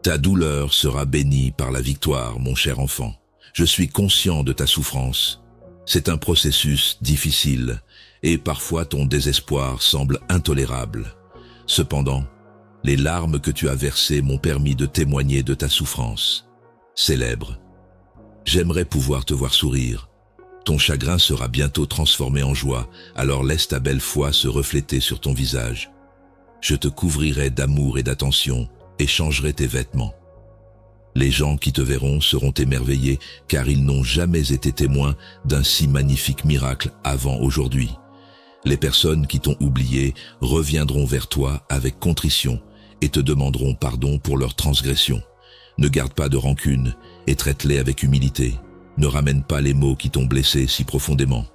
Ta douleur sera bénie par la victoire, mon cher enfant. Je suis conscient de ta souffrance. C'est un processus difficile et parfois ton désespoir semble intolérable. Cependant, les larmes que tu as versées m'ont permis de témoigner de ta souffrance. Célèbre. J'aimerais pouvoir te voir sourire. Ton chagrin sera bientôt transformé en joie, alors laisse ta belle foi se refléter sur ton visage. Je te couvrirai d'amour et d'attention et changerai tes vêtements. Les gens qui te verront seront émerveillés car ils n'ont jamais été témoins d'un si magnifique miracle avant aujourd'hui. Les personnes qui t'ont oublié reviendront vers toi avec contrition et te demanderont pardon pour leurs transgressions. Ne garde pas de rancune et traite-les avec humilité. Ne ramène pas les mots qui t'ont blessé si profondément.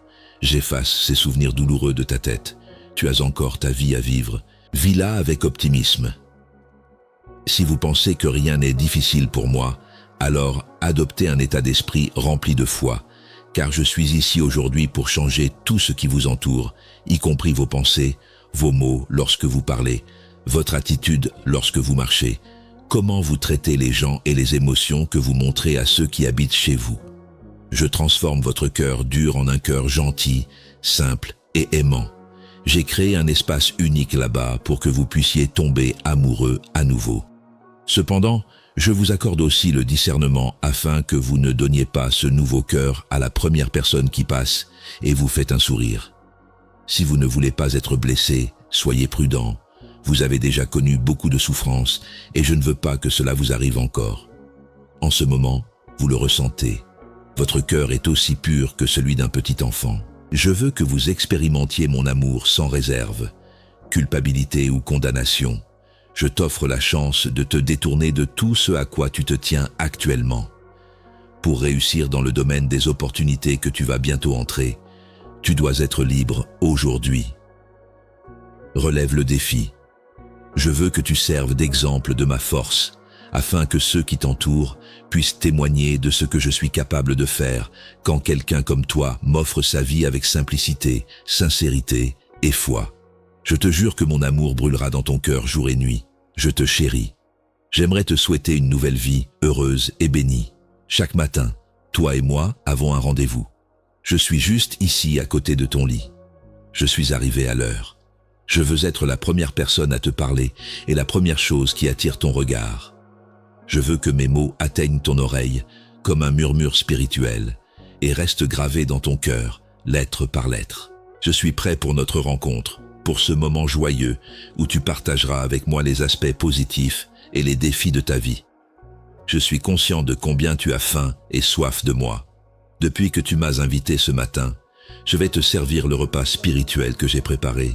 J'efface ces souvenirs douloureux de ta tête. Tu as encore ta vie à vivre. Vis-la avec optimisme. Si vous pensez que rien n'est difficile pour moi, alors adoptez un état d'esprit rempli de foi, car je suis ici aujourd'hui pour changer tout ce qui vous entoure, y compris vos pensées, vos mots lorsque vous parlez, votre attitude lorsque vous marchez, comment vous traitez les gens et les émotions que vous montrez à ceux qui habitent chez vous. Je transforme votre cœur dur en un cœur gentil, simple et aimant. J'ai créé un espace unique là-bas pour que vous puissiez tomber amoureux à nouveau. Cependant, je vous accorde aussi le discernement afin que vous ne donniez pas ce nouveau cœur à la première personne qui passe et vous faites un sourire. Si vous ne voulez pas être blessé, soyez prudent. Vous avez déjà connu beaucoup de souffrances et je ne veux pas que cela vous arrive encore. En ce moment, vous le ressentez. Votre cœur est aussi pur que celui d'un petit enfant. Je veux que vous expérimentiez mon amour sans réserve, culpabilité ou condamnation. Je t'offre la chance de te détourner de tout ce à quoi tu te tiens actuellement. Pour réussir dans le domaine des opportunités que tu vas bientôt entrer, tu dois être libre aujourd'hui. Relève le défi. Je veux que tu serves d'exemple de ma force, afin que ceux qui t'entourent puissent témoigner de ce que je suis capable de faire quand quelqu'un comme toi m'offre sa vie avec simplicité, sincérité et foi. Je te jure que mon amour brûlera dans ton cœur jour et nuit. Je te chéris. J'aimerais te souhaiter une nouvelle vie heureuse et bénie. Chaque matin, toi et moi avons un rendez-vous. Je suis juste ici à côté de ton lit. Je suis arrivé à l'heure. Je veux être la première personne à te parler et la première chose qui attire ton regard. Je veux que mes mots atteignent ton oreille comme un murmure spirituel et restent gravés dans ton cœur, lettre par lettre. Je suis prêt pour notre rencontre, pour ce moment joyeux où tu partageras avec moi les aspects positifs et les défis de ta vie. Je suis conscient de combien tu as faim et soif de moi. Depuis que tu m'as invité ce matin, je vais te servir le repas spirituel que j'ai préparé.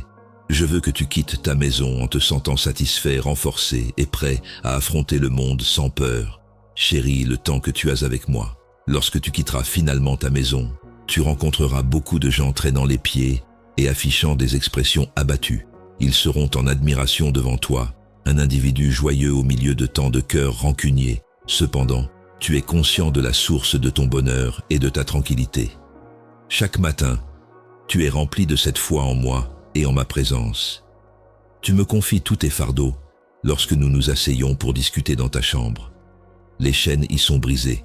Je veux que tu quittes ta maison en te sentant satisfait, renforcé et prêt à affronter le monde sans peur. Chérie, le temps que tu as avec moi. Lorsque tu quitteras finalement ta maison, tu rencontreras beaucoup de gens traînant les pieds et affichant des expressions abattues. Ils seront en admiration devant toi, un individu joyeux au milieu de tant de cœurs rancuniers. Cependant, tu es conscient de la source de ton bonheur et de ta tranquillité. Chaque matin, tu es rempli de cette foi en moi et en ma présence. Tu me confies tous tes fardeaux lorsque nous nous asseyons pour discuter dans ta chambre. Les chaînes y sont brisées.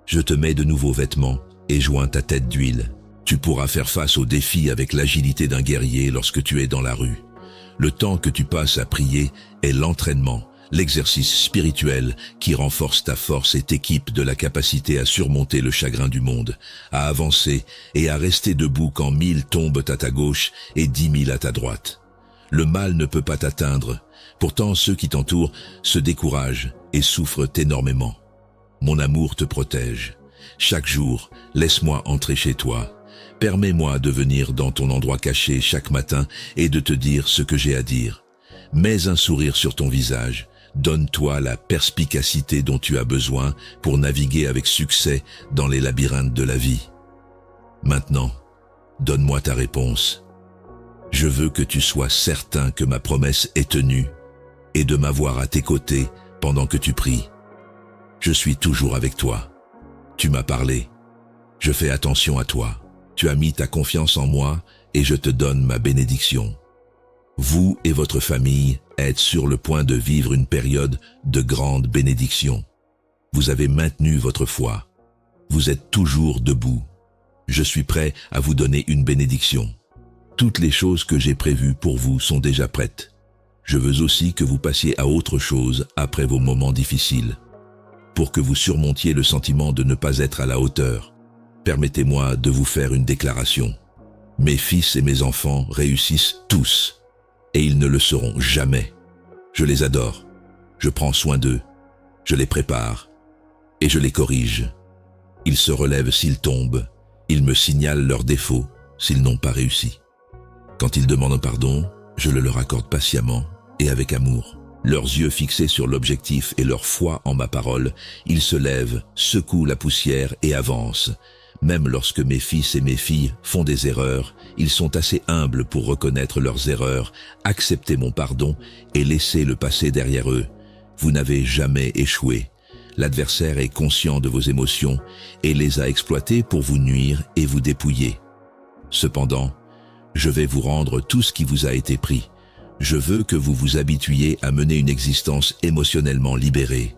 Je te mets de nouveaux vêtements et joins ta tête d'huile. Tu pourras faire face aux défis avec l'agilité d'un guerrier lorsque tu es dans la rue. Le temps que tu passes à prier est l'entraînement, l'exercice spirituel qui renforce ta force et t'équipe de la capacité à surmonter le chagrin du monde, à avancer et à rester debout quand 1000 tombent à ta gauche et 10 000 à ta droite. Le mal ne peut pas t'atteindre, pourtant ceux qui t'entourent se découragent et souffrent énormément. Mon amour te protège. Chaque jour, laisse-moi entrer chez toi. Permets-moi de venir dans ton endroit caché chaque matin et de te dire ce que j'ai à dire. Mets un sourire sur ton visage. Donne-toi la perspicacité dont tu as besoin pour naviguer avec succès dans les labyrinthes de la vie. Maintenant, donne-moi ta réponse. Je veux que tu sois certain que ma promesse est tenue et de m'avoir à tes côtés pendant que tu pries. Je suis toujours avec toi. Tu m'as parlé. Je fais attention à toi. Tu as mis ta confiance en moi et je te donne ma bénédiction. Vous et votre famille êtes sur le point de vivre une période de grande bénédiction. Vous avez maintenu votre foi. Vous êtes toujours debout. Je suis prêt à vous donner une bénédiction. Toutes les choses que j'ai prévues pour vous sont déjà prêtes. Je veux aussi que vous passiez à autre chose après vos moments difficiles. Pour que vous surmontiez le sentiment de ne pas être à la hauteur, permettez-moi de vous faire une déclaration. Mes fils et mes enfants réussissent tous, et ils ne le seront jamais. Je les adore, je prends soin d'eux, je les prépare, et je les corrige. Ils se relèvent s'ils tombent, ils me signalent leurs défauts s'ils n'ont pas réussi. Quand ils demandent pardon, je le leur accorde patiemment et avec amour. Leurs yeux fixés sur l'objectif et leur foi en ma parole, ils se lèvent, secouent la poussière et avancent. Même lorsque mes fils et mes filles font des erreurs, ils sont assez humbles pour reconnaître leurs erreurs, accepter mon pardon et laisser le passé derrière eux. Vous n'avez jamais échoué. L'adversaire est conscient de vos émotions et les a exploitées pour vous nuire et vous dépouiller. Cependant, je vais vous rendre tout ce qui vous a été pris. Je veux que vous vous habituiez à mener une existence émotionnellement libérée.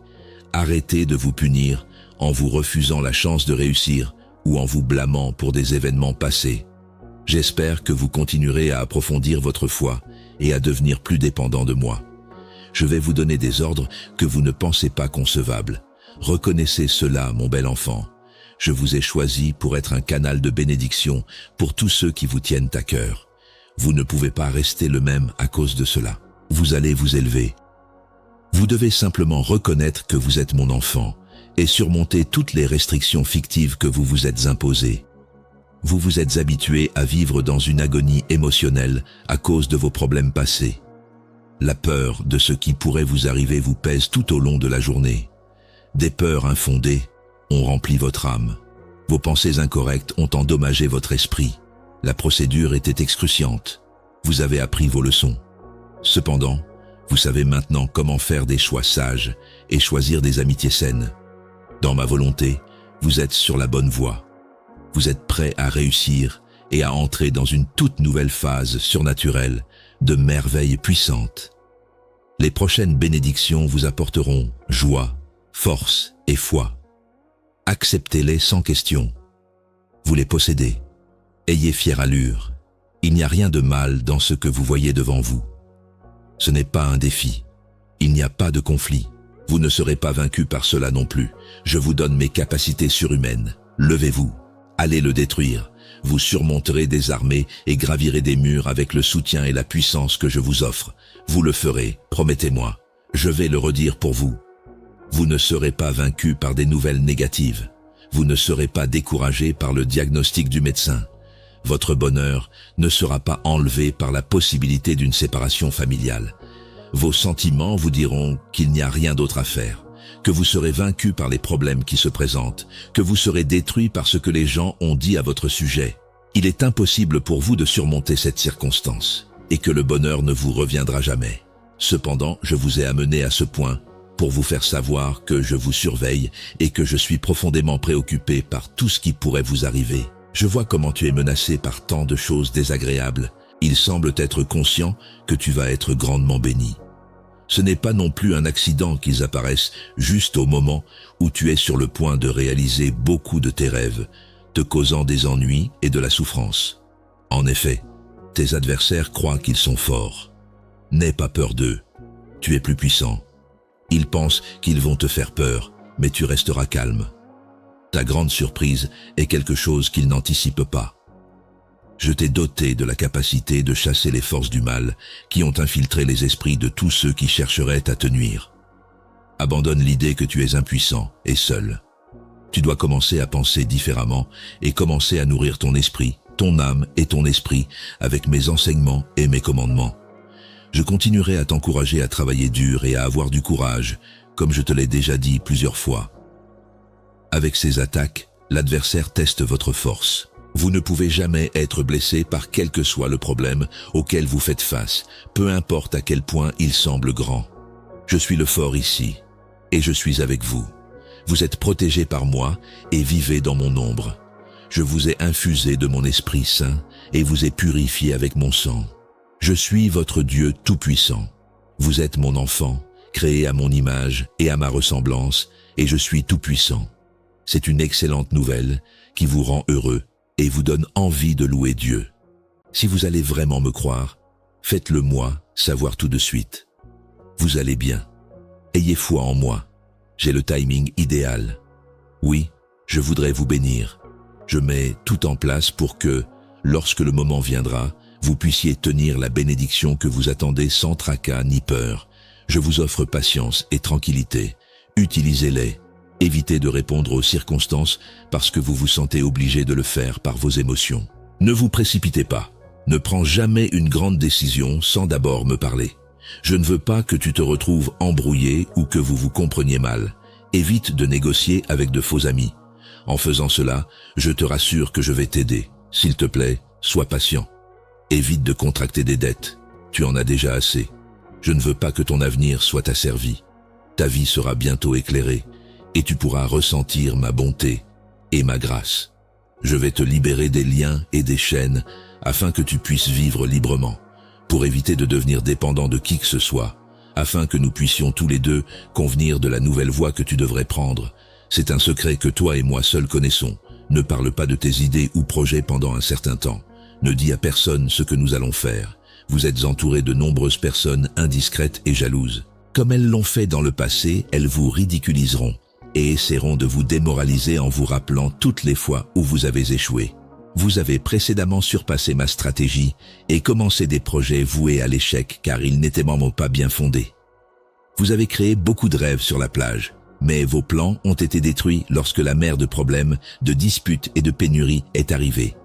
Arrêtez de vous punir en vous refusant la chance de réussir ou en vous blâmant pour des événements passés. J'espère que vous continuerez à approfondir votre foi et à devenir plus dépendant de moi. Je vais vous donner des ordres que vous ne pensez pas concevables. Reconnaissez cela, mon bel enfant. Je vous ai choisi pour être un canal de bénédiction pour tous ceux qui vous tiennent à cœur. Vous ne pouvez pas rester le même à cause de cela. Vous allez vous élever. Vous devez simplement reconnaître que vous êtes mon enfant et surmonter toutes les restrictions fictives que vous vous êtes imposées. Vous vous êtes habitué à vivre dans une agonie émotionnelle à cause de vos problèmes passés. La peur de ce qui pourrait vous arriver vous pèse tout au long de la journée. Des peurs infondées ont rempli votre âme. Vos pensées incorrectes ont endommagé votre esprit. La procédure était excruciante. Vous avez appris vos leçons. Cependant, vous savez maintenant comment faire des choix sages et choisir des amitiés saines. Dans ma volonté, vous êtes sur la bonne voie. Vous êtes prêt à réussir et à entrer dans une toute nouvelle phase surnaturelle de merveilles puissantes. Les prochaines bénédictions vous apporteront joie, force et foi. Acceptez-les sans question. Vous les possédez. Ayez fière allure. Il n'y a rien de mal dans ce que vous voyez devant vous. Ce n'est pas un défi. Il n'y a pas de conflit. Vous ne serez pas vaincu par cela non plus. Je vous donne mes capacités surhumaines. Levez-vous. Allez le détruire. Vous surmonterez des armées et gravirez des murs avec le soutien et la puissance que je vous offre. Vous le ferez, promettez-moi. Je vais le redire pour vous. Vous ne serez pas vaincu par des nouvelles négatives. Vous ne serez pas découragé par le diagnostic du médecin. Votre bonheur ne sera pas enlevé par la possibilité d'une séparation familiale. Vos sentiments vous diront qu'il n'y a rien d'autre à faire, que vous serez vaincu par les problèmes qui se présentent, que vous serez détruit par ce que les gens ont dit à votre sujet. Il est impossible pour vous de surmonter cette circonstance, et que le bonheur ne vous reviendra jamais. Cependant, je vous ai amené à ce point pour vous faire savoir que je vous surveille et que je suis profondément préoccupé par tout ce qui pourrait vous arriver. Je vois comment tu es menacé par tant de choses désagréables. Il semble être conscient que tu vas être grandement béni. Ce n'est pas non plus un accident qu'ils apparaissent juste au moment où tu es sur le point de réaliser beaucoup de tes rêves, te causant des ennuis et de la souffrance. En effet, tes adversaires croient qu'ils sont forts. N'aie pas peur d'eux. Tu es plus puissant. Ils pensent qu'ils vont te faire peur, mais tu resteras calme. Ta grande surprise est quelque chose qu'ils n'anticipent pas. Je t'ai doté de la capacité de chasser les forces du mal qui ont infiltré les esprits de tous ceux qui chercheraient à te nuire. Abandonne l'idée que tu es impuissant et seul. Tu dois commencer à penser différemment et commencer à nourrir ton esprit, ton âme et ton esprit avec mes enseignements et mes commandements. Je continuerai à t'encourager à travailler dur et à avoir du courage, comme je te l'ai déjà dit plusieurs fois. Avec ces attaques, l'adversaire teste votre force. Vous ne pouvez jamais être blessé par quel que soit le problème auquel vous faites face, peu importe à quel point il semble grand. Je suis le fort ici, et je suis avec vous. Vous êtes protégés par moi et vivez dans mon ombre. Je vous ai infusé de mon Esprit Saint et vous ai purifié avec mon sang. Je suis votre Dieu tout-puissant. Vous êtes mon enfant, créé à mon image et à ma ressemblance, et je suis tout-puissant. C'est une excellente nouvelle qui vous rend heureux et vous donne envie de louer Dieu. Si vous allez vraiment me croire, faites-le moi savoir tout de suite. Vous allez bien. Ayez foi en moi. J'ai le timing idéal. Oui, je voudrais vous bénir. Je mets tout en place pour que, lorsque le moment viendra, vous puissiez tenir la bénédiction que vous attendez sans tracas ni peur. Je vous offre patience et tranquillité. Utilisez-les. Évitez de répondre aux circonstances parce que vous vous sentez obligé de le faire par vos émotions. Ne vous précipitez pas. Ne prends jamais une grande décision sans d'abord me parler. Je ne veux pas que tu te retrouves embrouillé ou que vous vous compreniez mal. Évite de négocier avec de faux amis. En faisant cela, je te rassure que je vais t'aider. S'il te plaît, sois patient. Évite de contracter des dettes. Tu en as déjà assez. Je ne veux pas que ton avenir soit asservi. Ta vie sera bientôt éclairée et tu pourras ressentir ma bonté et ma grâce. Je vais te libérer des liens et des chaînes afin que tu puisses vivre librement, pour éviter de devenir dépendant de qui que ce soit, afin que nous puissions tous les deux convenir de la nouvelle voie que tu devrais prendre. C'est un secret que toi et moi seuls connaissons. Ne parle pas de tes idées ou projets pendant un certain temps. Ne dis à personne ce que nous allons faire. Vous êtes entouré de nombreuses personnes indiscrètes et jalouses. Comme elles l'ont fait dans le passé, elles vous ridiculiseront et essaieront de vous démoraliser en vous rappelant toutes les fois où vous avez échoué. Vous avez précédemment surpassé ma stratégie et commencé des projets voués à l'échec car ils n'étaient vraiment pas bien fondés. Vous avez créé beaucoup de rêves sur la plage, mais vos plans ont été détruits lorsque la mer de problèmes, de disputes et de pénuries est arrivée.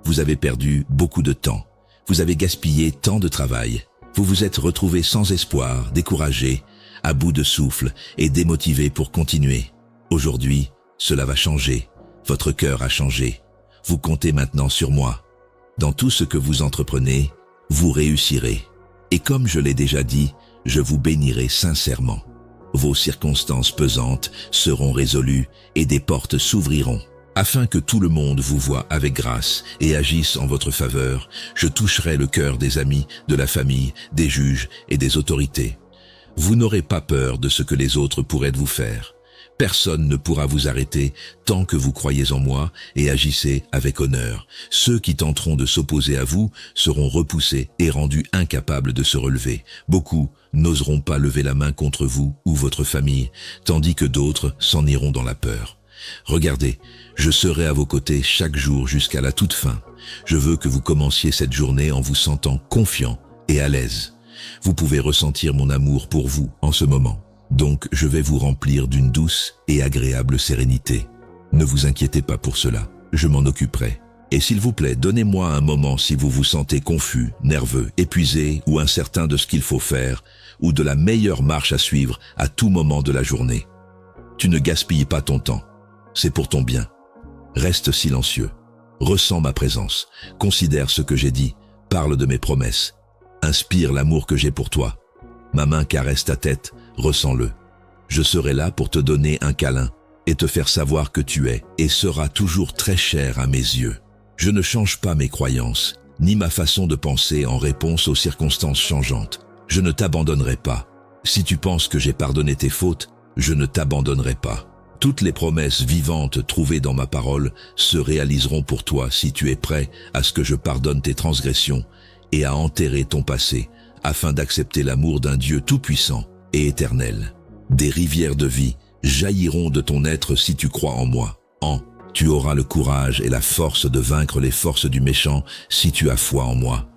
Vous avez perdu beaucoup de temps. Vous avez gaspillé tant de travail. Vous vous êtes retrouvé sans espoir, découragé, à bout de souffle et démotivé pour continuer. Aujourd'hui, cela va changer. Votre cœur a changé. Vous comptez maintenant sur moi. Dans tout ce que vous entreprenez, vous réussirez. Et comme je l'ai déjà dit, je vous bénirai sincèrement. Vos circonstances pesantes seront résolues et des portes s'ouvriront. Afin que tout le monde vous voie avec grâce et agisse en votre faveur, je toucherai le cœur des amis, de la famille, des juges et des autorités. Vous n'aurez pas peur de ce que les autres pourraient vous faire. Personne ne pourra vous arrêter tant que vous croyez en moi et agissez avec honneur. Ceux qui tenteront de s'opposer à vous seront repoussés et rendus incapables de se relever. Beaucoup n'oseront pas lever la main contre vous ou votre famille, tandis que d'autres s'en iront dans la peur. Regardez, je serai à vos côtés chaque jour jusqu'à la toute fin. Je veux que vous commenciez cette journée en vous sentant confiant et à l'aise. Vous pouvez ressentir mon amour pour vous en ce moment. Donc je vais vous remplir d'une douce et agréable sérénité. Ne vous inquiétez pas pour cela, je m'en occuperai. Et s'il vous plaît, donnez-moi un moment si vous vous sentez confus, nerveux, épuisé ou incertain de ce qu'il faut faire ou de la meilleure marche à suivre à tout moment de la journée. Tu ne gaspilles pas ton temps, c'est pour ton bien. Reste silencieux, ressens ma présence, considère ce que j'ai dit, parle de mes promesses, inspire l'amour que j'ai pour toi. Ma main caresse ta tête, ressens-le. Je serai là pour te donner un câlin et te faire savoir que tu es et seras toujours très cher à mes yeux. Je ne change pas mes croyances, ni ma façon de penser en réponse aux circonstances changeantes. Je ne t'abandonnerai pas. Si tu penses que j'ai pardonné tes fautes, je ne t'abandonnerai pas. Toutes les promesses vivantes trouvées dans ma parole se réaliseront pour toi si tu es prêt à ce que je pardonne tes transgressions et à enterrer ton passé, afin d'accepter l'amour d'un Dieu tout-puissant et éternel. Des rivières de vie jailliront de ton être si tu crois en moi. Tu auras le courage et la force de vaincre les forces du méchant si tu as foi en moi.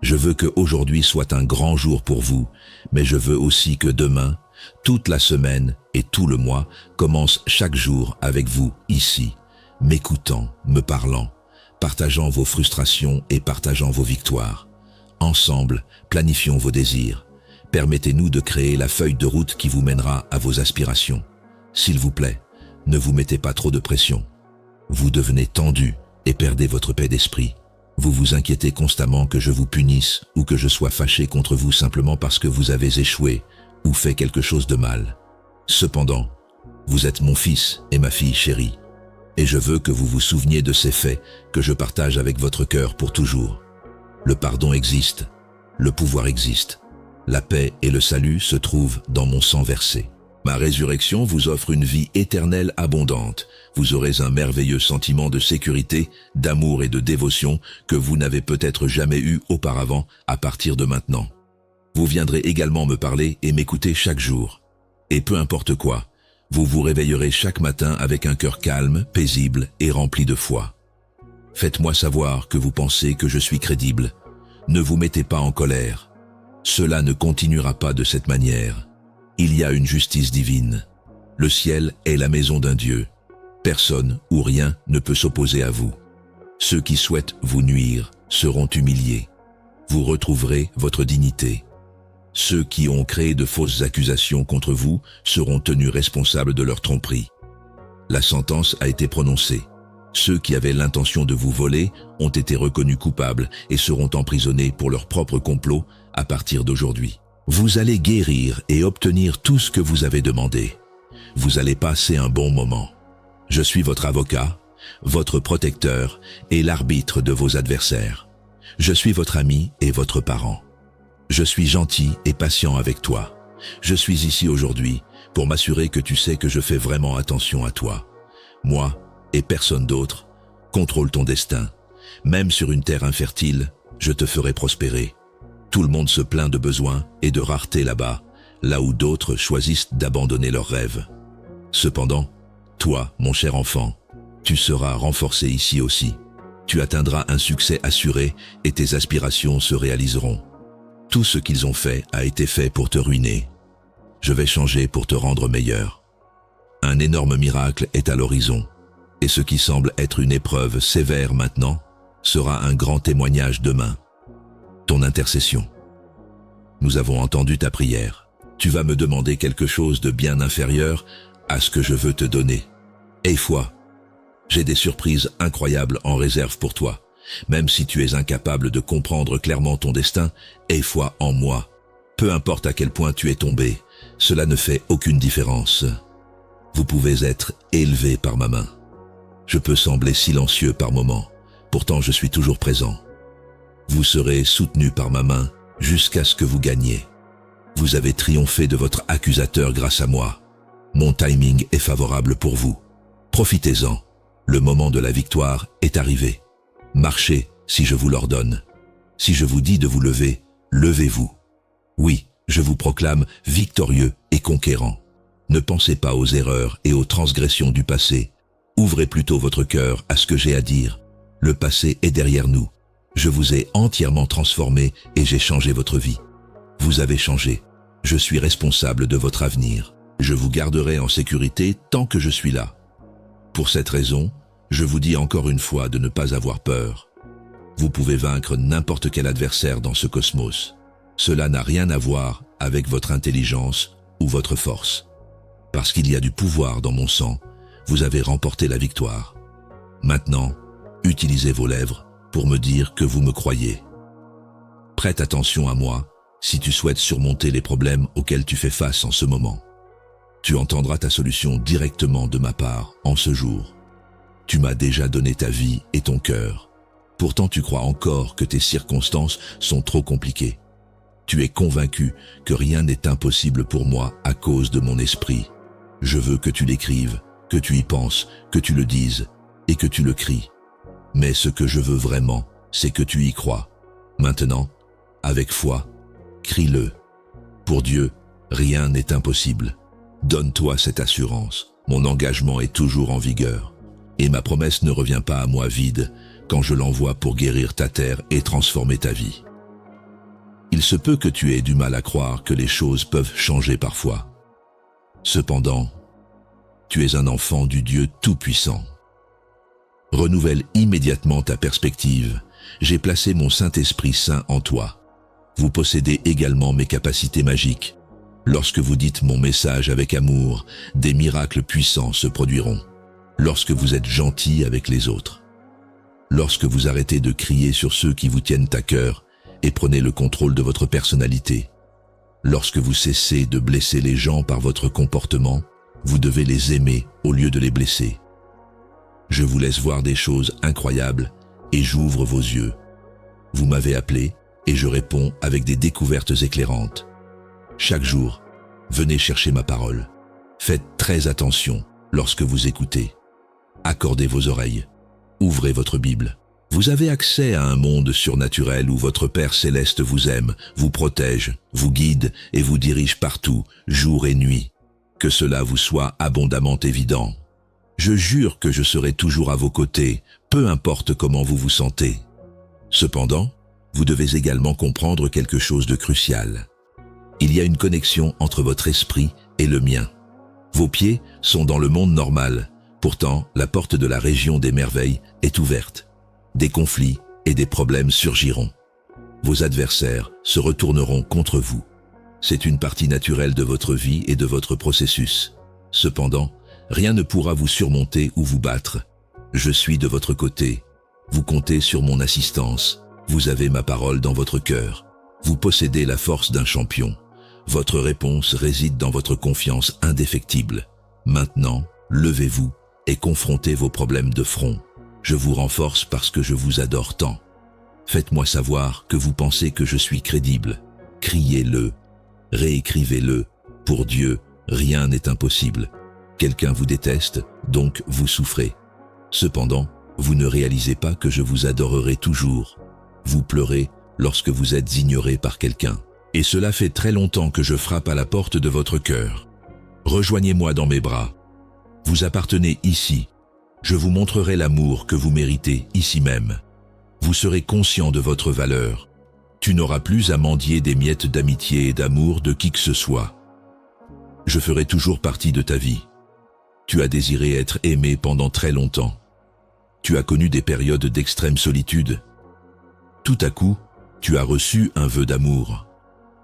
Je veux que aujourd'hui soit un grand jour pour vous, mais je veux aussi que demain, toute la semaine et tout le mois commence chaque jour avec vous ici, m'écoutant, me parlant, partageant vos frustrations et partageant vos victoires. Ensemble, planifions vos désirs. Permettez-nous de créer la feuille de route qui vous mènera à vos aspirations. S'il vous plaît, ne vous mettez pas trop de pression. Vous devenez tendu et perdez votre paix d'esprit. Vous vous inquiétez constamment que je vous punisse ou que je sois fâché contre vous simplement parce que vous avez échoué ou fait quelque chose de mal. Cependant, vous êtes mon fils et ma fille chérie, et je veux que vous vous souveniez de ces faits que je partage avec votre cœur pour toujours. Le pardon existe, le pouvoir existe. La paix et le salut se trouvent dans mon sang versé. Ma résurrection vous offre une vie éternelle abondante. Vous aurez un merveilleux sentiment de sécurité, d'amour et de dévotion que vous n'avez peut-être jamais eu auparavant à partir de maintenant. Vous viendrez également me parler et m'écouter chaque jour. Et peu importe quoi, vous vous réveillerez chaque matin avec un cœur calme, paisible et rempli de foi. Faites-moi savoir que vous pensez que je suis crédible. Ne vous mettez pas en colère. Cela ne continuera pas de cette manière. Il y a une justice divine. Le ciel est la maison d'un Dieu. Personne ou rien ne peut s'opposer à vous. Ceux qui souhaitent vous nuire seront humiliés. Vous retrouverez votre dignité. Ceux qui ont créé de fausses accusations contre vous seront tenus responsables de leur tromperie. La sentence a été prononcée. Ceux qui avaient l'intention de vous voler ont été reconnus coupables et seront emprisonnés pour leur propre complot à partir d'aujourd'hui. Vous allez guérir et obtenir tout ce que vous avez demandé. Vous allez passer un bon moment. Je suis votre avocat, votre protecteur et l'arbitre de vos adversaires. Je suis votre ami et votre parent. Je suis gentil et patient avec toi. Je suis ici aujourd'hui pour m'assurer que tu sais que je fais vraiment attention à toi. Moi et personne d'autre contrôle ton destin. Même sur une terre infertile, je te ferai prospérer. Tout le monde se plaint de besoins et de rareté là-bas, là où d'autres choisissent d'abandonner leurs rêves. Cependant, toi, mon cher enfant, tu seras renforcé ici aussi. Tu atteindras un succès assuré et tes aspirations se réaliseront. Tout ce qu'ils ont fait a été fait pour te ruiner. Je vais changer pour te rendre meilleur. Un énorme miracle est à l'horizon, et ce qui semble être une épreuve sévère maintenant sera un grand témoignage demain. Ton intercession. Nous avons entendu ta prière. Tu vas me demander quelque chose de bien inférieur à ce que je veux te donner. Aie foi. J'ai des surprises incroyables en réserve pour toi. Même si tu es incapable de comprendre clairement ton destin, aie foi en moi. Peu importe à quel point tu es tombé, cela ne fait aucune différence. Vous pouvez être élevé par ma main. Je peux sembler silencieux par moments, pourtant je suis toujours présent. Vous serez soutenu par ma main jusqu'à ce que vous gagniez. Vous avez triomphé de votre accusateur grâce à moi. Mon timing est favorable pour vous. Profitez-en. Le moment de la victoire est arrivé. Marchez si je vous l'ordonne. Si je vous dis de vous lever, levez-vous. Oui, je vous proclame victorieux et conquérant. Ne pensez pas aux erreurs et aux transgressions du passé. Ouvrez plutôt votre cœur à ce que j'ai à dire. Le passé est derrière nous. Je vous ai entièrement transformé et j'ai changé votre vie. Vous avez changé. Je suis responsable de votre avenir. Je vous garderai en sécurité tant que je suis là. Pour cette raison, je vous dis encore une fois de ne pas avoir peur. Vous pouvez vaincre n'importe quel adversaire dans ce cosmos. Cela n'a rien à voir avec votre intelligence ou votre force. Parce qu'il y a du pouvoir dans mon sang, vous avez remporté la victoire. Maintenant, utilisez vos lèvres pour me dire que vous me croyez. Prête attention à moi si tu souhaites surmonter les problèmes auxquels tu fais face en ce moment. Tu entendras ta solution directement de ma part en ce jour. Tu m'as déjà donné ta vie et ton cœur. Pourtant tu crois encore que tes circonstances sont trop compliquées. Tu es convaincu que rien n'est impossible pour moi à cause de mon esprit. Je veux que tu l'écrives, que tu y penses, que tu le dises et que tu le cries. Mais ce que je veux vraiment, c'est que tu y crois. Maintenant, avec foi, crie-le. Pour Dieu, rien n'est impossible. Donne-toi cette assurance. Mon engagement est toujours en vigueur. Et ma promesse ne revient pas à moi vide quand je l'envoie pour guérir ta terre et transformer ta vie. Il se peut que tu aies du mal à croire que les choses peuvent changer parfois. Cependant, tu es un enfant du Dieu Tout-Puissant. Renouvelle immédiatement ta perspective. J'ai placé mon Saint-Esprit Saint en toi. Vous possédez également mes capacités magiques. Lorsque vous dites mon message avec amour, des miracles puissants se produiront. Lorsque vous êtes gentil avec les autres. Lorsque vous arrêtez de crier sur ceux qui vous tiennent à cœur et prenez le contrôle de votre personnalité. Lorsque vous cessez de blesser les gens par votre comportement, vous devez les aimer au lieu de les blesser. Je vous laisse voir des choses incroyables et j'ouvre vos yeux. Vous m'avez appelé et je réponds avec des découvertes éclairantes. Chaque jour, venez chercher ma parole. Faites très attention lorsque vous écoutez. Accordez vos oreilles. Ouvrez votre Bible. Vous avez accès à un monde surnaturel où votre Père céleste vous aime, vous protège, vous guide et vous dirige partout, jour et nuit. Que cela vous soit abondamment évident. Je jure que je serai toujours à vos côtés, peu importe comment vous vous sentez. Cependant, vous devez également comprendre quelque chose de crucial. Il y a une connexion entre votre esprit et le mien. Vos pieds sont dans le monde normal, pourtant la porte de la région des merveilles est ouverte. Des conflits et des problèmes surgiront. Vos adversaires se retourneront contre vous. C'est une partie naturelle de votre vie et de votre processus. Cependant, rien ne pourra vous surmonter ou vous battre. Je suis de votre côté. Vous comptez sur mon assistance. Vous avez ma parole dans votre cœur. Vous possédez la force d'un champion. Votre réponse réside dans votre confiance indéfectible. Maintenant, levez-vous et confrontez vos problèmes de front. Je vous renforce parce que je vous adore tant. Faites-moi savoir que vous pensez que je suis crédible. Criez-le. Réécrivez-le. Pour Dieu, rien n'est impossible. Quelqu'un vous déteste, donc vous souffrez. Cependant, vous ne réalisez pas que je vous adorerai toujours. Vous pleurez lorsque vous êtes ignoré par quelqu'un. Et cela fait très longtemps que je frappe à la porte de votre cœur. Rejoignez-moi dans mes bras. Vous appartenez ici. Je vous montrerai l'amour que vous méritez ici même. Vous serez conscient de votre valeur. Tu n'auras plus à mendier des miettes d'amitié et d'amour de qui que ce soit. Je ferai toujours partie de ta vie. Tu as désiré être aimé pendant très longtemps. Tu as connu des périodes d'extrême solitude. Tout à coup, tu as reçu un vœu d'amour.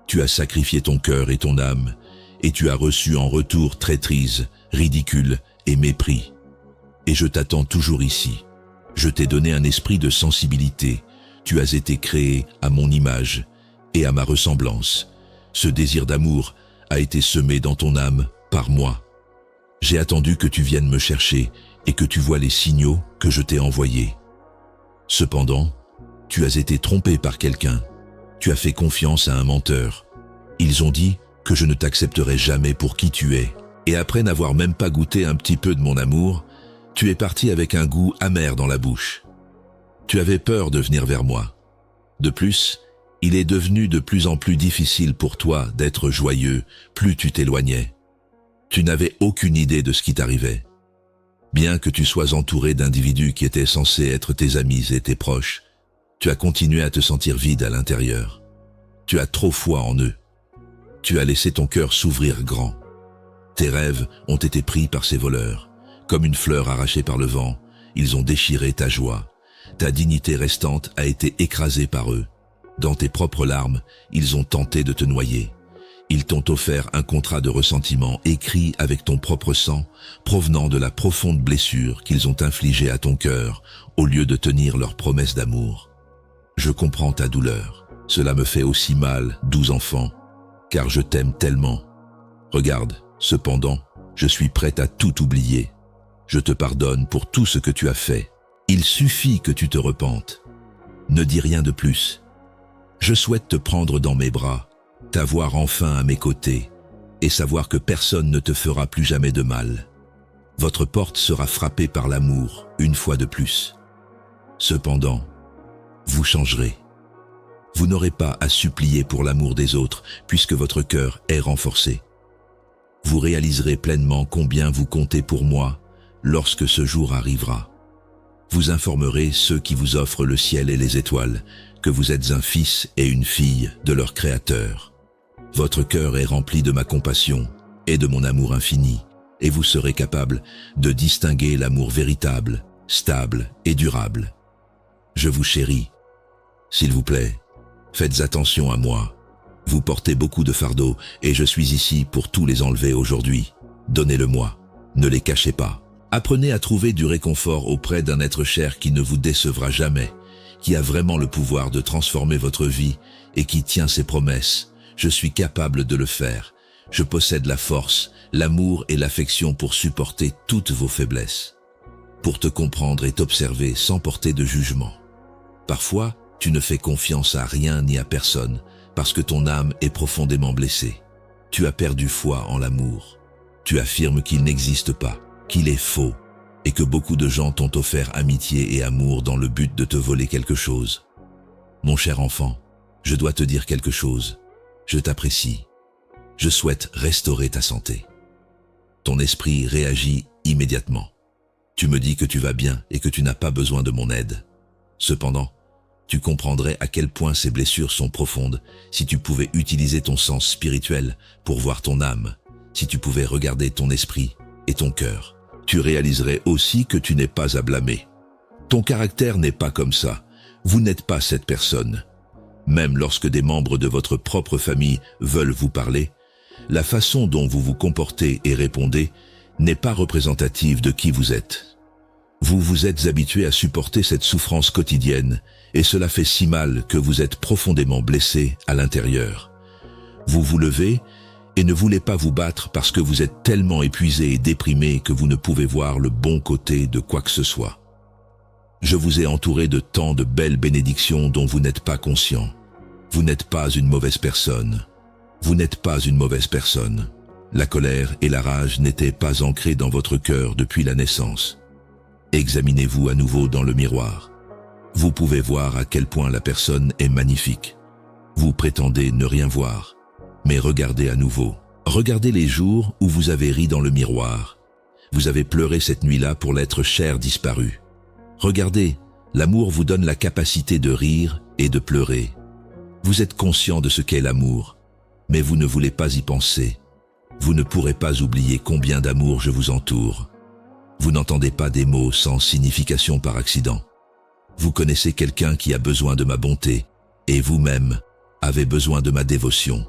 Tu as sacrifié ton cœur et ton âme, et tu as reçu en retour traîtrise, ridicule et mépris. Et je t'attends toujours ici. Je t'ai donné un esprit de sensibilité. Tu as été créé à mon image et à ma ressemblance. Ce désir d'amour a été semé dans ton âme par moi. J'ai attendu que tu viennes me chercher et que tu vois les signaux que je t'ai envoyés. Cependant, tu as été trompé par quelqu'un. Tu as fait confiance à un menteur. Ils ont dit que je ne t'accepterai jamais pour qui tu es. Et après n'avoir même pas goûté un petit peu de mon amour, tu es parti avec un goût amer dans la bouche. Tu avais peur de venir vers moi. De plus, il est devenu de plus en plus difficile pour toi d'être joyeux, plus tu t'éloignais. Tu n'avais aucune idée de ce qui t'arrivait. Bien que tu sois entouré d'individus qui étaient censés être tes amis et tes proches, tu as continué à te sentir vide à l'intérieur. Tu as trop foi en eux. Tu as laissé ton cœur s'ouvrir grand. Tes rêves ont été pris par ces voleurs. Comme une fleur arrachée par le vent, ils ont déchiré ta joie. Ta dignité restante a été écrasée par eux. Dans tes propres larmes, ils ont tenté de te noyer. Ils t'ont offert un contrat de ressentiment écrit avec ton propre sang, provenant de la profonde blessure qu'ils ont infligée à ton cœur, au lieu de tenir leur promesse d'amour. Je comprends ta douleur. Cela me fait aussi mal, doux enfant, car je t'aime tellement. Regarde, cependant, je suis prête à tout oublier. Je te pardonne pour tout ce que tu as fait. Il suffit que tu te repentes. Ne dis rien de plus. Je souhaite te prendre dans mes bras, t'avoir enfin à mes côtés, et savoir que personne ne te fera plus jamais de mal. Votre porte sera frappée par l'amour, une fois de plus. Cependant, vous changerez. Vous n'aurez pas à supplier pour l'amour des autres, puisque votre cœur est renforcé. Vous réaliserez pleinement combien vous comptez pour moi lorsque ce jour arrivera. Vous informerez ceux qui vous offrent le ciel et les étoiles que vous êtes un fils et une fille de leur Créateur. Votre cœur est rempli de ma compassion et de mon amour infini, et vous serez capable de distinguer l'amour véritable, stable et durable. Je vous chéris. S'il vous plaît, faites attention à moi. Vous portez beaucoup de fardeaux et je suis ici pour tous les enlever aujourd'hui. Donnez-le-moi, ne les cachez pas. Apprenez à trouver du réconfort auprès d'un être cher qui ne vous décevra jamais, qui a vraiment le pouvoir de transformer votre vie et qui tient ses promesses. Je suis capable de le faire. Je possède la force, l'amour et l'affection pour supporter toutes vos faiblesses, pour te comprendre et t'observer sans porter de jugement. Parfois, Tu ne fais confiance à rien ni à personne, parce que ton âme est profondément blessée. Tu as perdu foi en l'amour. Tu affirmes qu'il n'existe pas, qu'il est faux, et que beaucoup de gens t'ont offert amitié et amour dans le but de te voler quelque chose. Mon cher enfant, je dois te dire quelque chose. Je t'apprécie. Je souhaite restaurer ta santé. Ton esprit réagit immédiatement. Tu me dis que tu vas bien et que tu n'as pas besoin de mon aide. Cependant, tu comprendrais à quel point ces blessures sont profondes si tu pouvais utiliser ton sens spirituel pour voir ton âme, si tu pouvais regarder ton esprit et ton cœur. Tu réaliserais aussi que tu n'es pas à blâmer. Ton caractère n'est pas comme ça. Vous n'êtes pas cette personne. Même lorsque des membres de votre propre famille veulent vous parler, la façon dont vous vous comportez et répondez n'est pas représentative de qui vous êtes. Vous vous êtes habitué à supporter cette souffrance quotidienne et cela fait si mal que vous êtes profondément blessé à l'intérieur. Vous vous levez et ne voulez pas vous battre parce que vous êtes tellement épuisé et déprimé que vous ne pouvez voir le bon côté de quoi que ce soit. Je vous ai entouré de tant de belles bénédictions dont vous n'êtes pas conscient. Vous n'êtes pas une mauvaise personne. Vous n'êtes pas une mauvaise personne. La colère et la rage n'étaient pas ancrées dans votre cœur depuis la naissance. Examinez-vous à nouveau dans le miroir. Vous pouvez voir à quel point la personne est magnifique. Vous prétendez ne rien voir, mais regardez à nouveau. Regardez les jours où vous avez ri dans le miroir. Vous avez pleuré cette nuit-là pour l'être cher disparu. Regardez, l'amour vous donne la capacité de rire et de pleurer. Vous êtes conscient de ce qu'est l'amour, mais vous ne voulez pas y penser. Vous ne pourrez pas oublier combien d'amour je vous entoure. Vous n'entendez pas des mots sans signification par accident. Vous connaissez quelqu'un qui a besoin de ma bonté, et vous-même avez besoin de ma dévotion.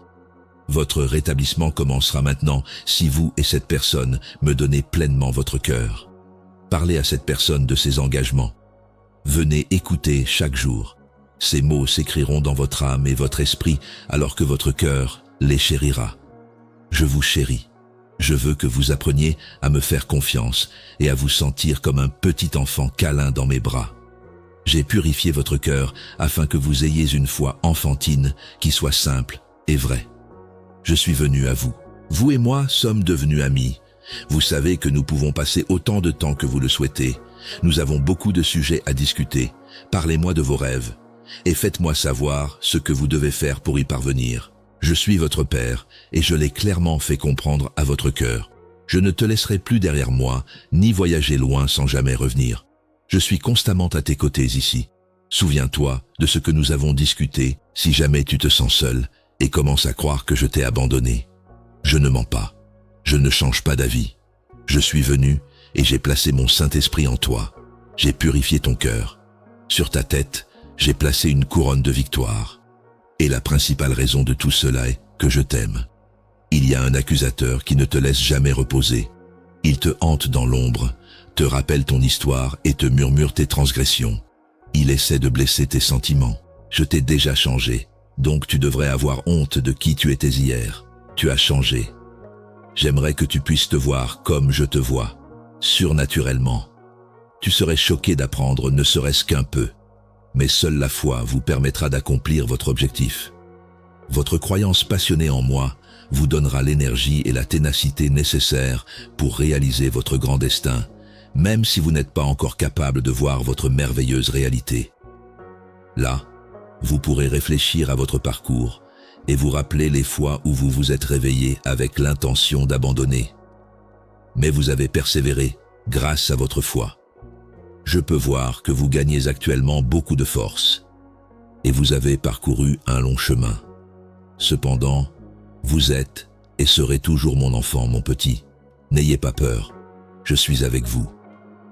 Votre rétablissement commencera maintenant si vous et cette personne me donnez pleinement votre cœur. Parlez à cette personne de ses engagements. Venez écouter chaque jour. Ces mots s'écriront dans votre âme et votre esprit alors que votre cœur les chérira. Je vous chéris. Je veux que vous appreniez à me faire confiance et à vous sentir comme un petit enfant câlin dans mes bras. J'ai purifié votre cœur afin que vous ayez une foi enfantine qui soit simple et vraie. Je suis venu à vous. Vous et moi sommes devenus amis. Vous savez que nous pouvons passer autant de temps que vous le souhaitez. Nous avons beaucoup de sujets à discuter. Parlez-moi de vos rêves et faites-moi savoir ce que vous devez faire pour y parvenir. Je suis votre père et je l'ai clairement fait comprendre à votre cœur. Je ne te laisserai plus derrière moi, ni voyager loin sans jamais revenir. Je suis constamment à tes côtés ici. Souviens-toi de ce que nous avons discuté si jamais tu te sens seul et commences à croire que je t'ai abandonné. Je ne mens pas. Je ne change pas d'avis. Je suis venu et j'ai placé mon Saint-Esprit en toi. J'ai purifié ton cœur. Sur ta tête, j'ai placé une couronne de victoire. Et la principale raison de tout cela est que je t'aime. Il y a un accusateur qui ne te laisse jamais reposer. Il te hante dans l'ombre, te rappelle ton histoire et te murmure tes transgressions. Il essaie de blesser tes sentiments. Je t'ai déjà changé, donc tu devrais avoir honte de qui tu étais hier. Tu as changé. J'aimerais que tu puisses te voir comme je te vois, surnaturellement. Tu serais choqué d'apprendre ne serait-ce qu'un peu. Mais seule la foi vous permettra d'accomplir votre objectif. Votre croyance passionnée en moi vous donnera l'énergie et la ténacité nécessaires pour réaliser votre grand destin, même si vous n'êtes pas encore capable de voir votre merveilleuse réalité. Là, vous pourrez réfléchir à votre parcours et vous rappeler les fois où vous vous êtes réveillé avec l'intention d'abandonner. Mais vous avez persévéré grâce à votre foi. Je peux voir que vous gagnez actuellement beaucoup de force et vous avez parcouru un long chemin. Cependant, vous êtes et serez toujours mon enfant, mon petit. N'ayez pas peur, je suis avec vous.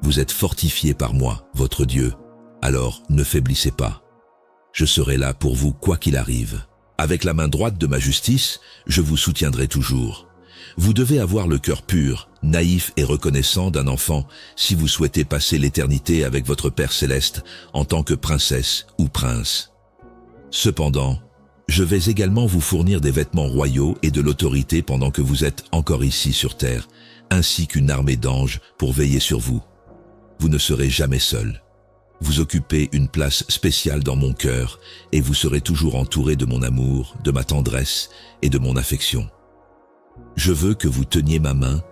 Vous êtes fortifié par moi, votre Dieu, alors ne faiblissez pas. Je serai là pour vous quoi qu'il arrive. Avec la main droite de ma justice, je vous soutiendrai toujours. Vous devez avoir le cœur pur, naïf et reconnaissant d'un enfant si vous souhaitez passer l'éternité avec votre Père céleste en tant que princesse ou prince. Cependant, je vais également vous fournir des vêtements royaux et de l'autorité pendant que vous êtes encore ici sur terre, ainsi qu'une armée d'anges pour veiller sur vous. Vous ne serez jamais seul. Vous occupez une place spéciale dans mon cœur et vous serez toujours entouré de mon amour, de ma tendresse et de mon affection. Je veux que vous teniez ma main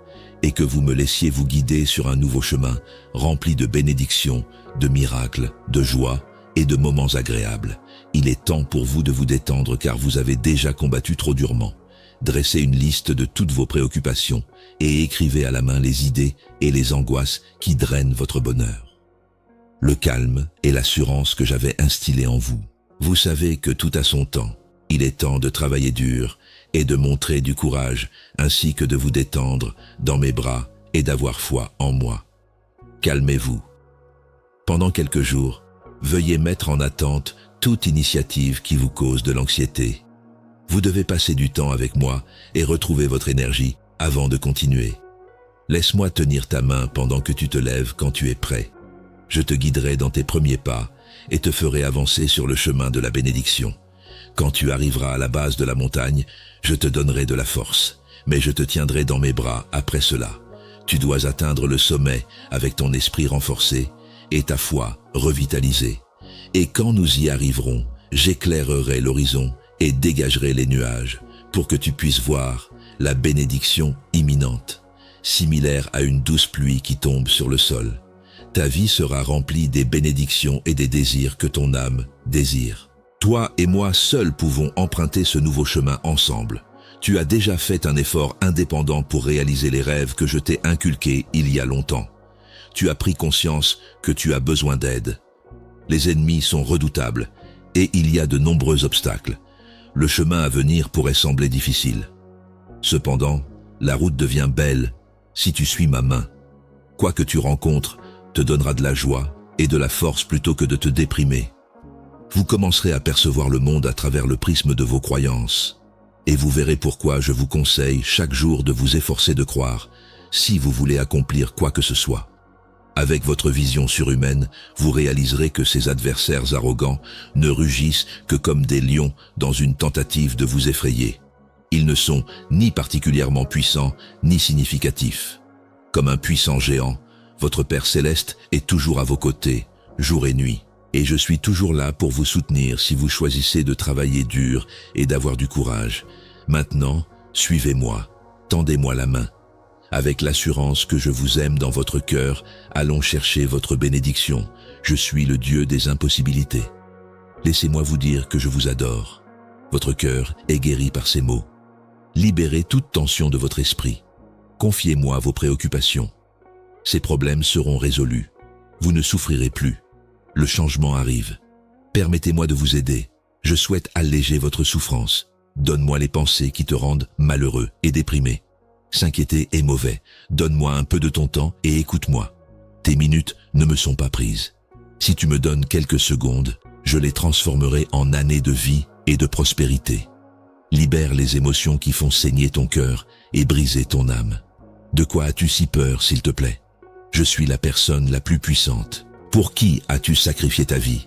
et que vous me laissiez vous guider sur un nouveau chemin rempli de bénédictions, de miracles, de joie et de moments agréables. Il est temps pour vous de vous détendre car vous avez déjà combattu trop durement. Dressez une liste de toutes vos préoccupations et écrivez à la main les idées et les angoisses qui drainent votre bonheur. Le calme et l'assurance que j'avais instillés en vous. Vous savez que tout a son temps. Il est temps de travailler dur et de montrer du courage, ainsi que de vous détendre dans mes bras et d'avoir foi en moi. Calmez-vous. Pendant quelques jours, veuillez mettre en attente toute initiative qui vous cause de l'anxiété. Vous devez passer du temps avec moi et retrouver votre énergie avant de continuer. Laisse-moi tenir ta main pendant que tu te lèves quand tu es prêt. Je te guiderai dans tes premiers pas et te ferai avancer sur le chemin de la bénédiction. Quand tu arriveras à la base de la montagne, je te donnerai de la force, mais je te tiendrai dans mes bras après cela. Tu dois atteindre le sommet avec ton esprit renforcé et ta foi revitalisée. Et quand nous y arriverons, j'éclairerai l'horizon et dégagerai les nuages pour que tu puisses voir la bénédiction imminente, similaire à une douce pluie qui tombe sur le sol. Ta vie sera remplie des bénédictions et des désirs que ton âme désire. Toi et moi seuls pouvons emprunter ce nouveau chemin ensemble. Tu as déjà fait un effort indépendant pour réaliser les rêves que je t'ai inculqués il y a longtemps. Tu as pris conscience que tu as besoin d'aide. Les ennemis sont redoutables et il y a de nombreux obstacles. Le chemin à venir pourrait sembler difficile. Cependant, la route devient belle si tu suis ma main. Quoi que tu rencontres te donnera de la joie et de la force plutôt que de te déprimer. Vous commencerez à percevoir le monde à travers le prisme de vos croyances. Et vous verrez pourquoi je vous conseille chaque jour de vous efforcer de croire, si vous voulez accomplir quoi que ce soit. Avec votre vision surhumaine, vous réaliserez que ces adversaires arrogants ne rugissent que comme des lions dans une tentative de vous effrayer. Ils ne sont ni particulièrement puissants, ni significatifs. Comme un puissant géant, votre Père Céleste est toujours à vos côtés, jour et nuit. Et je suis toujours là pour vous soutenir si vous choisissez de travailler dur et d'avoir du courage. Maintenant, suivez-moi, tendez-moi la main. Avec l'assurance que je vous aime dans votre cœur, allons chercher votre bénédiction. Je suis le Dieu des impossibilités. Laissez-moi vous dire que je vous adore. Votre cœur est guéri par ces mots. Libérez toute tension de votre esprit. Confiez-moi vos préoccupations. Ces problèmes seront résolus. Vous ne souffrirez plus. Le changement arrive. Permettez-moi de vous aider. Je souhaite alléger votre souffrance. Donne-moi les pensées qui te rendent malheureux et déprimé. S'inquiéter est mauvais. Donne-moi un peu de ton temps et écoute-moi. Tes minutes ne me sont pas prises. Si tu me donnes quelques secondes, je les transformerai en années de vie et de prospérité. Libère les émotions qui font saigner ton cœur et briser ton âme. De quoi as-tu si peur, s'il te plaît? Je suis la personne la plus puissante. Pour qui as-tu sacrifié ta vie?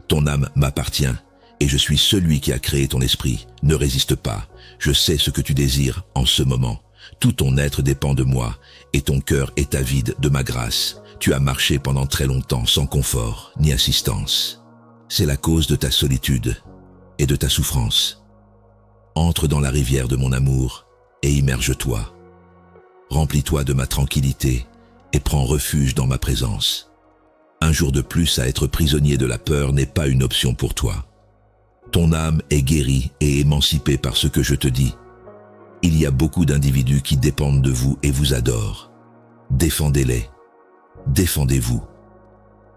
Ton âme m'appartient et je suis celui qui a créé ton esprit. Ne résiste pas. Je sais ce que tu désires en ce moment. Tout ton être dépend de moi et ton cœur est avide de ma grâce. Tu as marché pendant très longtemps sans confort ni assistance. C'est la cause de ta solitude et de ta souffrance. Entre dans la rivière de mon amour et immerge-toi. Remplis-toi de ma tranquillité et prends refuge dans ma présence. Un jour de plus à être prisonnier de la peur n'est pas une option pour toi. Ton âme est guérie et émancipée par ce que je te dis. Il y a beaucoup d'individus qui dépendent de vous et vous adorent. Défendez-les. Défendez-vous.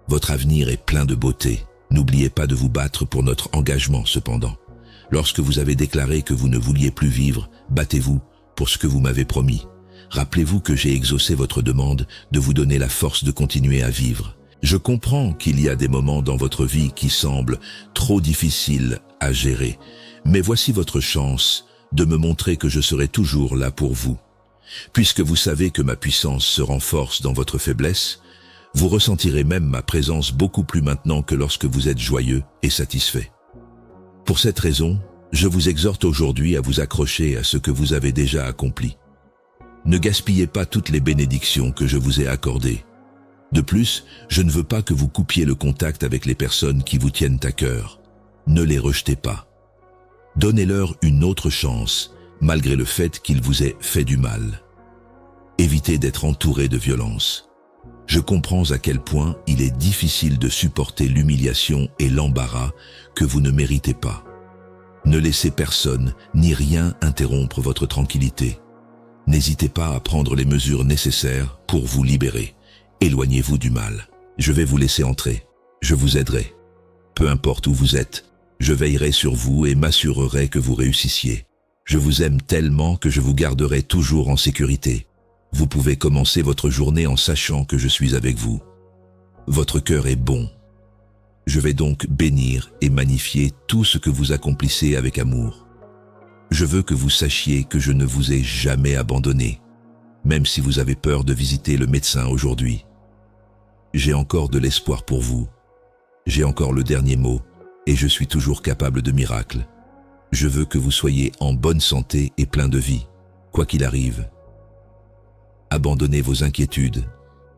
Votre avenir est plein de beauté. N'oubliez pas de vous battre pour notre engagement cependant. Lorsque vous avez déclaré que vous ne vouliez plus vivre, battez-vous pour ce que vous m'avez promis. Rappelez-vous que j'ai exaucé votre demande de vous donner la force de continuer à vivre. Je comprends qu'il y a des moments dans votre vie qui semblent trop difficiles à gérer, mais voici votre chance de me montrer que je serai toujours là pour vous. Puisque vous savez que ma puissance se renforce dans votre faiblesse, vous ressentirez même ma présence beaucoup plus maintenant que lorsque vous êtes joyeux et satisfait. Pour cette raison, je vous exhorte aujourd'hui à vous accrocher à ce que vous avez déjà accompli. Ne gaspillez pas toutes les bénédictions que je vous ai accordées. De plus, je ne veux pas que vous coupiez le contact avec les personnes qui vous tiennent à cœur. Ne les rejetez pas. Donnez-leur une autre chance, malgré le fait qu'ils vous aient fait du mal. Évitez d'être entouré de violence. Je comprends à quel point il est difficile de supporter l'humiliation et l'embarras que vous ne méritez pas. Ne laissez personne ni rien interrompre votre tranquillité. N'hésitez pas à prendre les mesures nécessaires pour vous libérer. Éloignez-vous du mal. Je vais vous laisser entrer. Je vous aiderai. Peu importe où vous êtes, je veillerai sur vous et m'assurerai que vous réussissiez. Je vous aime tellement que je vous garderai toujours en sécurité. Vous pouvez commencer votre journée en sachant que je suis avec vous. Votre cœur est bon. Je vais donc bénir et magnifier tout ce que vous accomplissez avec amour. Je veux que vous sachiez que je ne vous ai jamais abandonné, même si vous avez peur de visiter le médecin aujourd'hui. J'ai encore de l'espoir pour vous. J'ai encore le dernier mot et je suis toujours capable de miracles. Je veux que vous soyez en bonne santé et plein de vie, quoi qu'il arrive. Abandonnez vos inquiétudes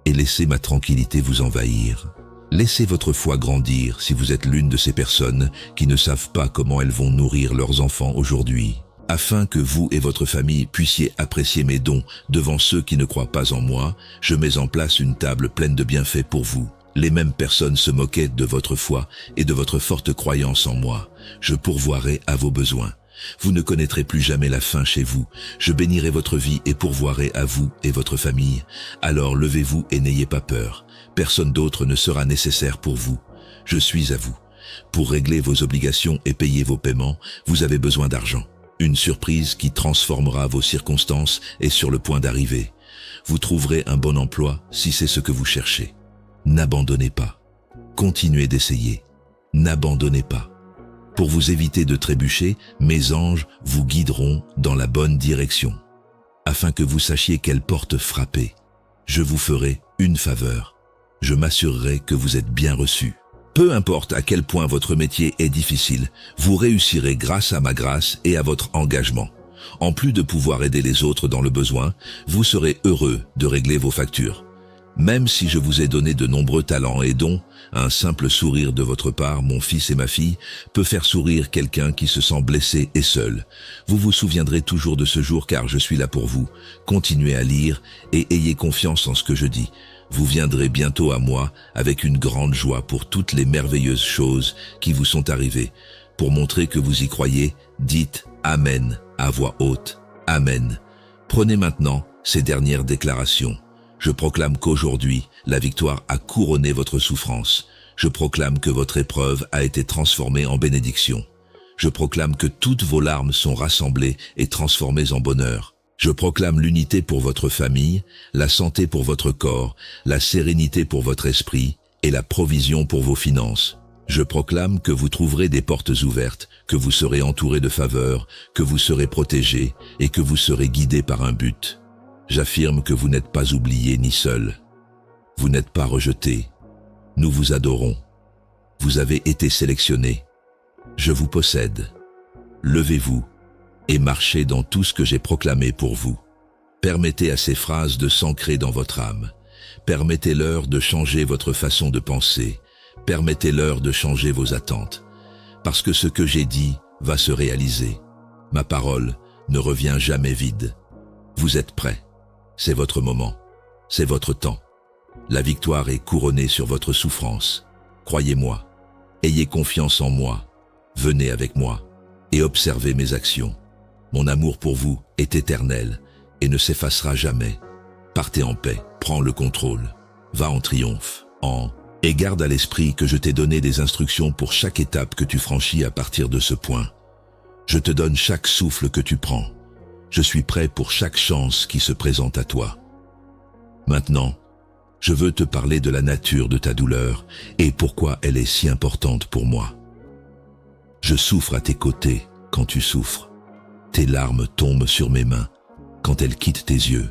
et laissez ma tranquillité vous envahir. Laissez votre foi grandir si vous êtes l'une de ces personnes qui ne savent pas comment elles vont nourrir leurs enfants aujourd'hui. Afin que vous et votre famille puissiez apprécier mes dons devant ceux qui ne croient pas en moi, je mets en place une table pleine de bienfaits pour vous. Les mêmes personnes se moquaient de votre foi et de votre forte croyance en moi. Je pourvoirai à vos besoins. Vous ne connaîtrez plus jamais la faim chez vous. Je bénirai votre vie et pourvoirai à vous et votre famille. Alors levez-vous et n'ayez pas peur. Personne d'autre ne sera nécessaire pour vous. Je suis à vous. Pour régler vos obligations et payer vos paiements, vous avez besoin d'argent. Une surprise qui transformera vos circonstances est sur le point d'arriver. Vous trouverez un bon emploi si c'est ce que vous cherchez. N'abandonnez pas. Continuez d'essayer. N'abandonnez pas. Pour vous éviter de trébucher, mes anges vous guideront dans la bonne direction. Afin que vous sachiez quelle porte frapper, je vous ferai une faveur. Je m'assurerai que vous êtes bien reçu. Peu importe à quel point votre métier est difficile, vous réussirez grâce à ma grâce et à votre engagement. En plus de pouvoir aider les autres dans le besoin, vous serez heureux de régler vos factures. Même si je vous ai donné de nombreux talents et dons, un simple sourire de votre part, mon fils et ma fille, peut faire sourire quelqu'un qui se sent blessé et seul. Vous vous souviendrez toujours de ce jour car je suis là pour vous. Continuez à lire et ayez confiance en ce que je dis. Vous viendrez bientôt à moi avec une grande joie pour toutes les merveilleuses choses qui vous sont arrivées. Pour montrer que vous y croyez, dites « Amen » à voix haute. « Amen ». Prenez maintenant ces dernières déclarations. Je proclame qu'aujourd'hui, la victoire a couronné votre souffrance. Je proclame que votre épreuve a été transformée en bénédiction. Je proclame que toutes vos larmes sont rassemblées et transformées en bonheur. Je proclame l'unité pour votre famille, la santé pour votre corps, la sérénité pour votre esprit et la provision pour vos finances. Je proclame que vous trouverez des portes ouvertes, que vous serez entouré de faveurs, que vous serez protégé et que vous serez guidé par un but. J'affirme que vous n'êtes pas oublié ni seul. Vous n'êtes pas rejeté. Nous vous adorons. Vous avez été sélectionné. Je vous possède. Levez-vous et marchez dans tout ce que j'ai proclamé pour vous. Permettez à ces phrases de s'ancrer dans votre âme. Permettez-leur de changer votre façon de penser. Permettez-leur de changer vos attentes. Parce que ce que j'ai dit va se réaliser. Ma parole ne revient jamais vide. Vous êtes prêts. C'est votre moment. C'est votre temps. La victoire est couronnée sur votre souffrance. Croyez-moi. Ayez confiance en moi. Venez avec moi et observez mes actions. Mon amour pour vous est éternel et ne s'effacera jamais. Partez en paix, prends le contrôle, va en triomphe, et garde à l'esprit que je t'ai donné des instructions pour chaque étape que tu franchis à partir de ce point. Je te donne chaque souffle que tu prends. Je suis prêt pour chaque chance qui se présente à toi. Maintenant, je veux te parler de la nature de ta douleur et pourquoi elle est si importante pour moi. Je souffre à tes côtés quand tu souffres. Tes larmes tombent sur mes mains quand elles quittent tes yeux.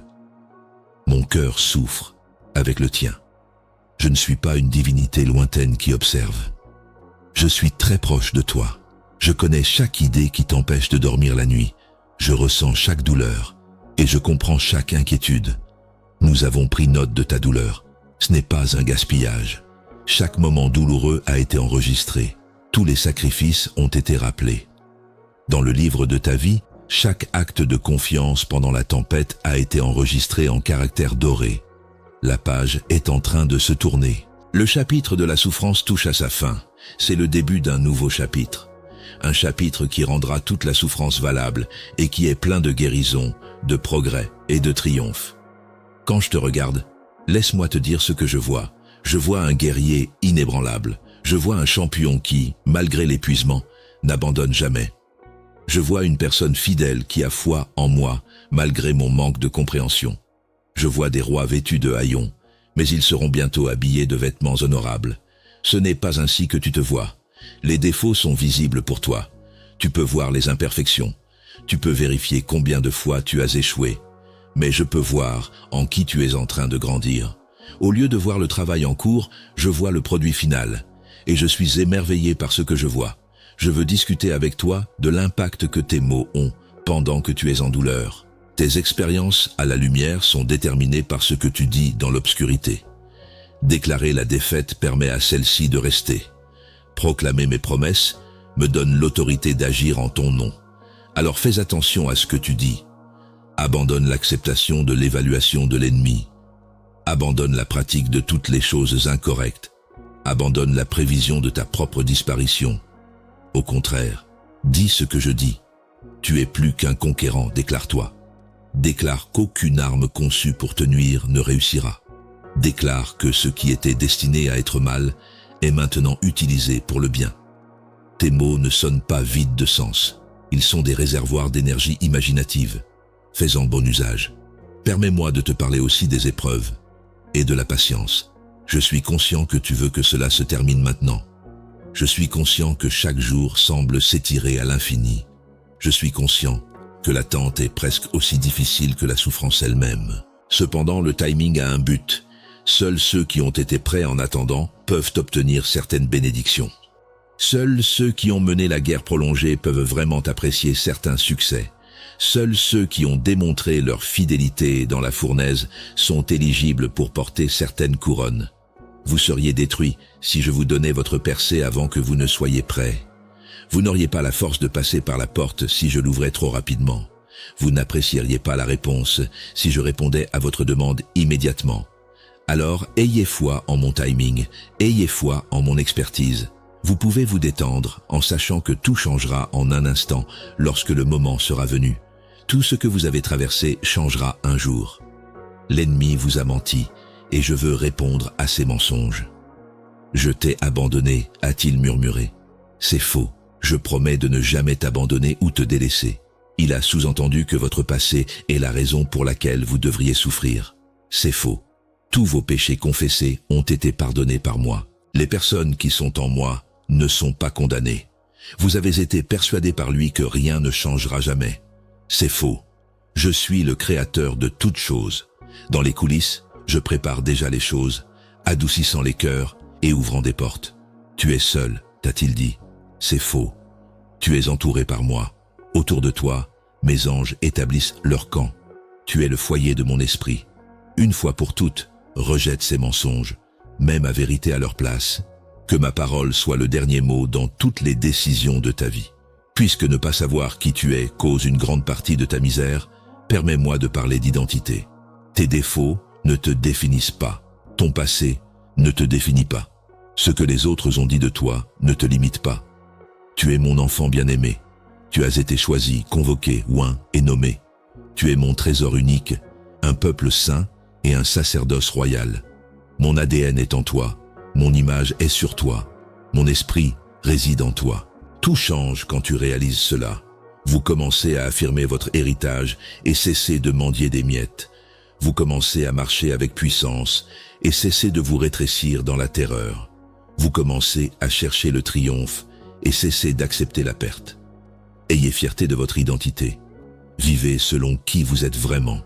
Mon cœur souffre avec le tien. Je ne suis pas une divinité lointaine qui observe. Je suis très proche de toi. Je connais chaque idée qui t'empêche de dormir la nuit. Je ressens chaque douleur et je comprends chaque inquiétude. Nous avons pris note de ta douleur Ce n'est pas un gaspillage. Chaque moment douloureux a été enregistré. Tous les sacrifices ont été rappelés. Dans le livre de ta vie, chaque acte de confiance pendant la tempête a été enregistré en caractères dorés. La page est en train de se tourner. Le chapitre de la souffrance touche à sa fin. C'est le début d'un nouveau chapitre. Un chapitre qui rendra toute la souffrance valable et qui est plein de guérison, de progrès et de triomphe. Quand je te regarde, laisse-moi te dire ce que je vois. Je vois un guerrier inébranlable. Je vois un champion qui, malgré l'épuisement, n'abandonne jamais. Je vois une personne fidèle qui a foi en moi, malgré mon manque de compréhension. Je vois des rois vêtus de haillons, mais ils seront bientôt habillés de vêtements honorables. Ce n'est pas ainsi que tu te vois. Les défauts sont visibles pour toi. Tu peux voir les imperfections. Tu peux vérifier combien de fois tu as échoué. Mais je peux voir en qui tu es en train de grandir. Au lieu de voir le travail en cours, je vois le produit final. Et je suis émerveillé par ce que je vois. Je veux discuter avec toi de l'impact que tes mots ont pendant que tu es en douleur. Tes expériences à la lumière sont déterminées par ce que tu dis dans l'obscurité. Déclarer la défaite permet à celle-ci de rester. Proclamer mes promesses me donne l'autorité d'agir en ton nom. Alors fais attention à ce que tu dis. Abandonne l'acceptation de l'évaluation de l'ennemi. Abandonne la pratique de toutes les choses incorrectes. Abandonne la prévision de ta propre disparition. Au contraire, dis ce que je dis. Tu es plus qu'un conquérant, déclare-toi. Déclare qu'aucune arme conçue pour te nuire ne réussira. Déclare que ce qui était destiné à être mal est maintenant utilisé pour le bien. Tes mots ne sonnent pas vides de sens. Ils sont des réservoirs d'énergie imaginative. Fais-en bon usage. Permets-moi de te parler aussi des épreuves et de la patience. Je suis conscient que tu veux que cela se termine maintenant. Je suis conscient que chaque jour semble s'étirer à l'infini. Je suis conscient que l'attente est presque aussi difficile que la souffrance elle-même. Cependant, le timing a un but. Seuls ceux qui ont été prêts en attendant peuvent obtenir certaines bénédictions. Seuls ceux qui ont mené la guerre prolongée peuvent vraiment apprécier certains succès. Seuls ceux qui ont démontré leur fidélité dans la fournaise sont éligibles pour porter certaines couronnes. Vous seriez détruits si je vous donnais votre percée avant que vous ne soyez prêts. Vous n'auriez pas la force de passer par la porte si je l'ouvrais trop rapidement. Vous n'apprécieriez pas la réponse si je répondais à votre demande immédiatement. Alors, ayez foi en mon timing, ayez foi en mon expertise. Vous pouvez vous détendre en sachant que tout changera en un instant lorsque le moment sera venu. Tout ce que vous avez traversé changera un jour. L'ennemi vous a menti. Et je veux répondre à ces mensonges. Je t'ai abandonné, a-t-il murmuré. C'est faux. Je promets de ne jamais t'abandonner ou te délaisser. Il a sous-entendu que votre passé est la raison pour laquelle vous devriez souffrir. C'est faux. Tous vos péchés confessés ont été pardonnés par moi. Les personnes qui sont en moi ne sont pas condamnées. Vous avez été persuadé par lui que rien ne changera jamais. C'est faux. Je suis le créateur de toutes choses. Dans les coulisses, je prépare déjà les choses, adoucissant les cœurs et ouvrant des portes. Tu es seul, t'a-t-il dit. C'est faux. Tu es entouré par moi. Autour de toi, mes anges établissent leur camp. Tu es le foyer de mon esprit. Une fois pour toutes, rejette ces mensonges. Mets ma vérité à leur place. Que ma parole soit le dernier mot dans toutes les décisions de ta vie. Puisque ne pas savoir qui tu es cause une grande partie de ta misère, permets-moi de parler d'identité. Tes défauts ne te définissent pas. Ton passé ne te définit pas. Ce que les autres ont dit de toi ne te limite pas. Tu es mon enfant bien-aimé. Tu as été choisi, convoqué, oint et nommé. Tu es mon trésor unique, un peuple saint et un sacerdoce royal. Mon ADN est en toi, mon image est sur toi, mon esprit réside en toi. Tout change quand tu réalises cela. Vous commencez à affirmer votre héritage et cessez de mendier des miettes. Vous commencez à marcher avec puissance et cessez de vous rétrécir dans la terreur. Vous commencez à chercher le triomphe et cessez d'accepter la perte. Ayez fierté de votre identité. Vivez selon qui vous êtes vraiment.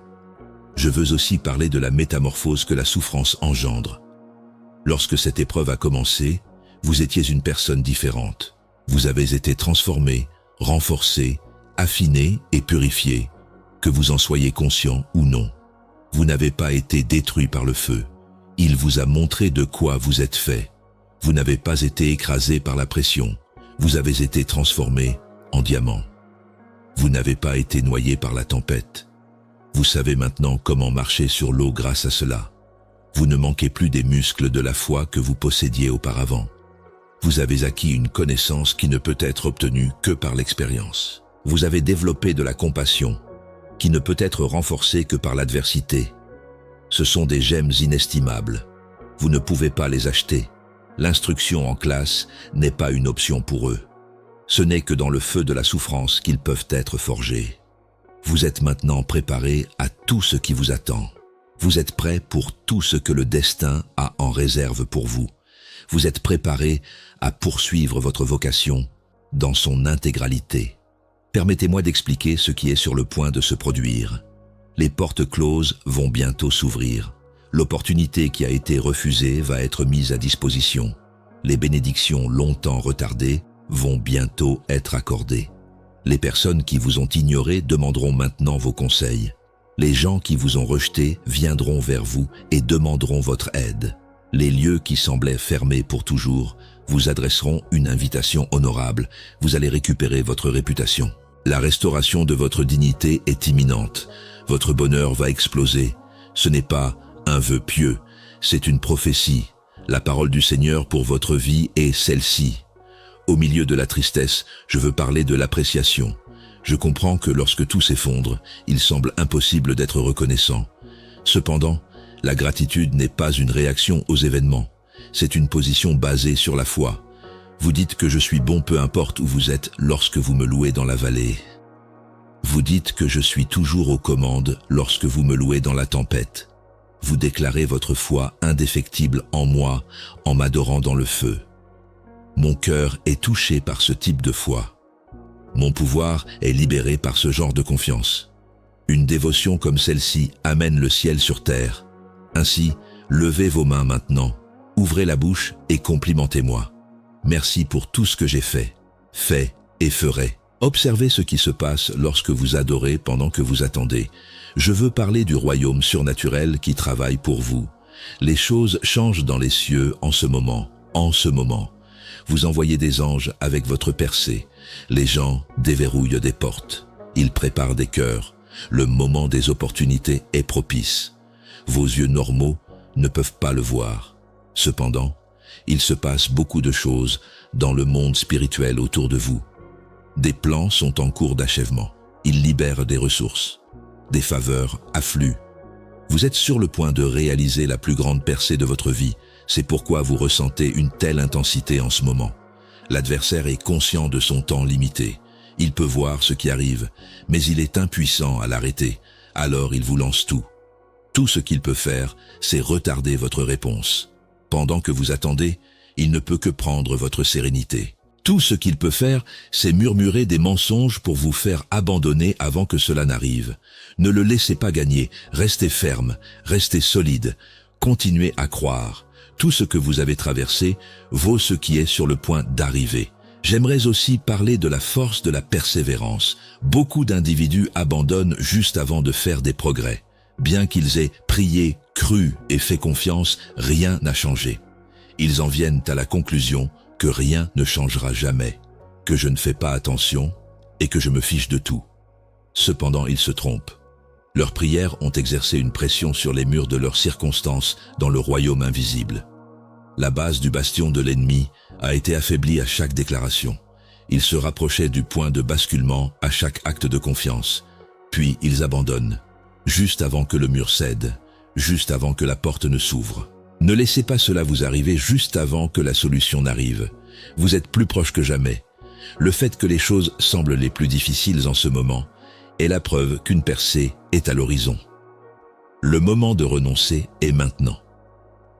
Je veux aussi parler de la métamorphose que la souffrance engendre. Lorsque cette épreuve a commencé, vous étiez une personne différente. Vous avez été transformé, renforcé, affiné et purifié, que vous en soyez conscient ou non. Vous n'avez pas été détruit par le feu. Il vous a montré de quoi vous êtes fait. Vous n'avez pas été écrasé par la pression. Vous avez été transformé en diamant. Vous n'avez pas été noyé par la tempête. Vous savez maintenant comment marcher sur l'eau grâce à cela. Vous ne manquez plus des muscles de la foi que vous possédiez auparavant. Vous avez acquis une connaissance qui ne peut être obtenue que par l'expérience. Vous avez développé de la compassion, qui ne peut être renforcée que par l'adversité. Ce sont des gemmes inestimables. Vous ne pouvez pas les acheter. L'instruction en classe n'est pas une option pour eux. Ce n'est que dans le feu de la souffrance qu'ils peuvent être forgés. Vous êtes maintenant préparé à tout ce qui vous attend. Vous êtes prêt pour tout ce que le destin a en réserve pour vous. Vous êtes préparé à poursuivre votre vocation dans son intégralité. Permettez-moi d'expliquer ce qui est sur le point de se produire. Les portes closes vont bientôt s'ouvrir. L'opportunité qui a été refusée va être mise à disposition. Les bénédictions longtemps retardées vont bientôt être accordées. Les personnes qui vous ont ignoré demanderont maintenant vos conseils. Les gens qui vous ont rejeté viendront vers vous et demanderont votre aide. Les lieux qui semblaient fermés pour toujours vous adresseront une invitation honorable. Vous allez récupérer votre réputation. La restauration de votre dignité est imminente. Votre bonheur va exploser. Ce n'est pas un vœu pieux, c'est une prophétie. La parole du Seigneur pour votre vie est celle-ci. Au milieu de la tristesse, je veux parler de l'appréciation. Je comprends que lorsque tout s'effondre, il semble impossible d'être reconnaissant. Cependant, la gratitude n'est pas une réaction aux événements. C'est une position basée sur la foi. Vous dites que je suis bon peu importe où vous êtes lorsque vous me louez dans la vallée. Vous dites que je suis toujours aux commandes lorsque vous me louez dans la tempête. Vous déclarez votre foi indéfectible en moi en m'adorant dans le feu. Mon cœur est touché par ce type de foi. Mon pouvoir est libéré par ce genre de confiance. Une dévotion comme celle-ci amène le ciel sur terre. Ainsi, levez vos mains maintenant, ouvrez la bouche et complimentez-moi. Merci pour tout ce que j'ai fait et ferai. Observez ce qui se passe lorsque vous adorez pendant que vous attendez. Je veux parler du royaume surnaturel qui travaille pour vous. Les choses changent dans les cieux en ce moment. Vous envoyez des anges avec votre percée. Les gens déverrouillent des portes. Ils préparent des cœurs. Le moment des opportunités est propice. Vos yeux normaux ne peuvent pas le voir. Cependant, il se passe beaucoup de choses dans le monde spirituel autour de vous. Des plans sont en cours d'achèvement. Ils libèrent des ressources. Des faveurs affluent. Vous êtes sur le point de réaliser la plus grande percée de votre vie. C'est pourquoi vous ressentez une telle intensité en ce moment. L'adversaire est conscient de son temps limité. Il peut voir ce qui arrive, mais il est impuissant à l'arrêter. Alors il vous lance tout. Tout ce qu'il peut faire, c'est retarder votre réponse. Pendant que vous attendez, il ne peut que prendre votre sérénité. Tout ce qu'il peut faire, c'est murmurer des mensonges pour vous faire abandonner avant que cela n'arrive. Ne le laissez pas gagner, restez ferme, restez solide, continuez à croire. Tout ce que vous avez traversé vaut ce qui est sur le point d'arriver. J'aimerais aussi parler de la force de la persévérance. Beaucoup d'individus abandonnent juste avant de faire des progrès. Bien qu'ils aient prié, cru et fait confiance, rien n'a changé. Ils en viennent à la conclusion que rien ne changera jamais, que je ne fais pas attention et que je me fiche de tout. Cependant, ils se trompent. Leurs prières ont exercé une pression sur les murs de leurs circonstances dans le royaume invisible. La base du bastion de l'ennemi a été affaiblie à chaque déclaration. Ils se rapprochaient du point de basculement à chaque acte de confiance. Puis ils abandonnent, juste avant que le mur cède, juste avant que la porte ne s'ouvre. Ne laissez pas cela vous arriver juste avant que la solution n'arrive. Vous êtes plus proche que jamais. Le fait que les choses semblent les plus difficiles en ce moment est la preuve qu'une percée est à l'horizon. Le moment de renoncer est maintenant.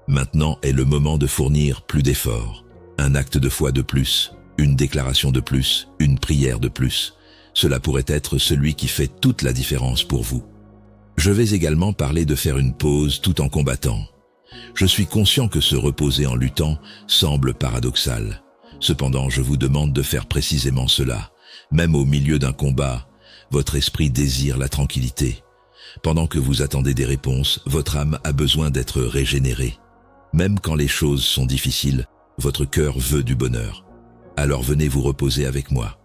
Maintenant est le moment de fournir plus d'efforts. Un acte de foi de plus, une déclaration de plus, une prière de plus. Cela pourrait être celui qui fait toute la différence pour vous. Je vais également parler de faire une pause tout en combattant. Je suis conscient que se reposer en luttant semble paradoxal. Cependant, je vous demande de faire précisément cela. Même au milieu d'un combat, votre esprit désire la tranquillité. Pendant que vous attendez des réponses, votre âme a besoin d'être régénérée. Même quand les choses sont difficiles, votre cœur veut du bonheur. Alors venez vous reposer avec moi.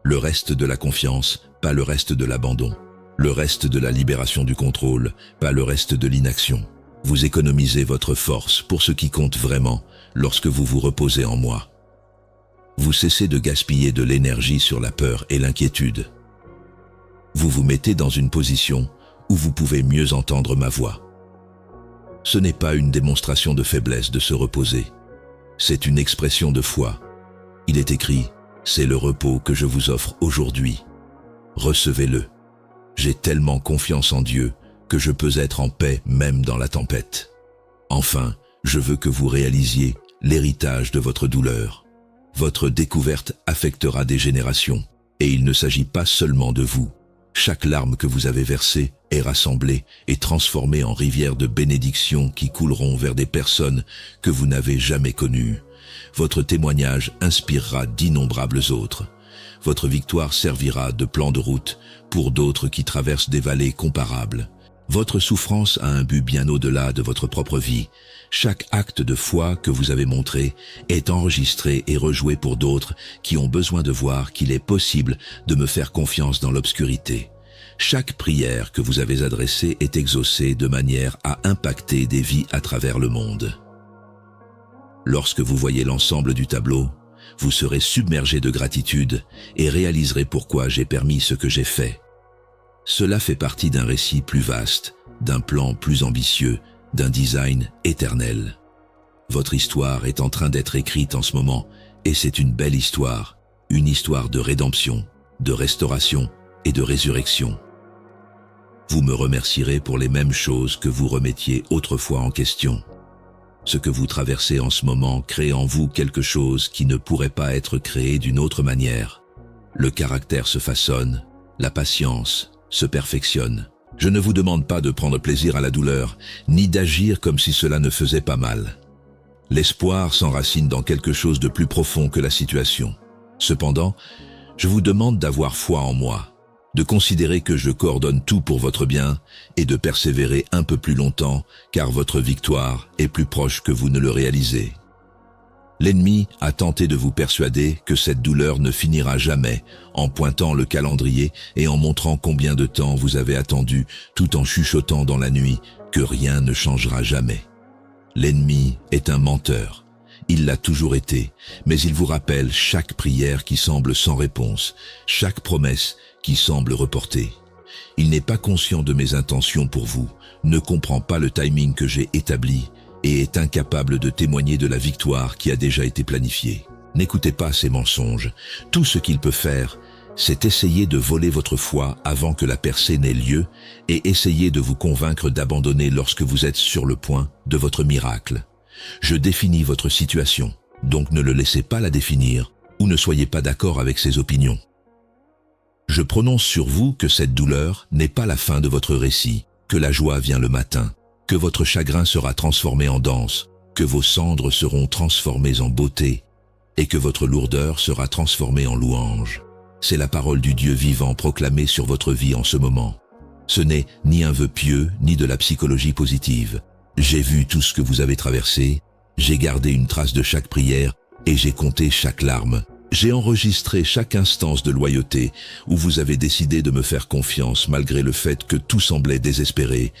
Le reste de la confiance, pas le reste de l'abandon. Le reste de la libération du contrôle, pas le reste de l'inaction. Vous économisez votre force pour ce qui compte vraiment lorsque vous vous reposez en moi. Vous cessez de gaspiller de l'énergie sur la peur et l'inquiétude. Vous vous mettez dans une position où vous pouvez mieux entendre ma voix. Ce n'est pas une démonstration de faiblesse de se reposer. C'est une expression de foi. Il est écrit, c'est le repos que je vous offre aujourd'hui. Recevez-le. J'ai tellement confiance en Dieu que je peux être en paix même dans la tempête. Enfin, je veux que vous réalisiez l'héritage de votre douleur. Votre découverte affectera des générations, et il ne s'agit pas seulement de vous. Chaque larme que vous avez versée est rassemblée et transformée en rivières de bénédictions qui couleront vers des personnes que vous n'avez jamais connues. Votre témoignage inspirera d'innombrables autres. Votre victoire servira de plan de route pour d'autres qui traversent des vallées comparables. Votre souffrance a un but bien au-delà de votre propre vie. Chaque acte de foi que vous avez montré est enregistré et rejoué pour d'autres qui ont besoin de voir qu'il est possible de me faire confiance dans l'obscurité. Chaque prière que vous avez adressée est exaucée de manière à impacter des vies à travers le monde. Lorsque vous voyez l'ensemble du tableau, vous serez submergé de gratitude et réaliserez pourquoi j'ai permis ce que j'ai fait. Cela fait partie d'un récit plus vaste, d'un plan plus ambitieux, d'un design éternel. Votre histoire est en train d'être écrite en ce moment, et c'est une belle histoire, une histoire de rédemption, de restauration et de résurrection. Vous me remercierez pour les mêmes choses que vous remettiez autrefois en question. Ce que vous traversez en ce moment crée en vous quelque chose qui ne pourrait pas être créé d'une autre manière. Le caractère se façonne, la patience se perfectionne. Je ne vous demande pas de prendre plaisir à la douleur, ni d'agir comme si cela ne faisait pas mal. L'espoir s'enracine dans quelque chose de plus profond que la situation. Cependant, je vous demande d'avoir foi en moi, de considérer que je coordonne tout pour votre bien et de persévérer un peu plus longtemps, car votre victoire est plus proche que vous ne le réalisez. L'ennemi a tenté de vous persuader que cette douleur ne finira jamais, en pointant le calendrier et en montrant combien de temps vous avez attendu, tout en chuchotant dans la nuit que rien ne changera jamais. L'ennemi est un menteur. Il l'a toujours été, mais il vous rappelle chaque prière qui semble sans réponse, chaque promesse qui semble reportée. Il n'est pas conscient de mes intentions pour vous, ne comprend pas le timing que j'ai établi et est incapable de témoigner de la victoire qui a déjà été planifiée. N'écoutez pas ces mensonges. Tout ce qu'il peut faire, c'est essayer de voler votre foi avant que la percée n'ait lieu et essayer de vous convaincre d'abandonner lorsque vous êtes sur le point de votre miracle. Je définis votre situation, donc ne le laissez pas la définir ou ne soyez pas d'accord avec ses opinions. Je prononce sur vous que cette douleur n'est pas la fin de votre récit, que la joie vient le matin, que votre chagrin sera transformé en danse, que vos cendres seront transformées en beauté et que votre lourdeur sera transformée en louange. C'est la parole du Dieu vivant proclamée sur votre vie en ce moment. Ce n'est ni un vœu pieux, ni de la psychologie positive. J'ai vu tout ce que vous avez traversé, j'ai gardé une trace de chaque prière et j'ai compté chaque larme. J'ai enregistré chaque instance de loyauté où vous avez décidé de me faire confiance malgré le fait que tout semblait désespéré.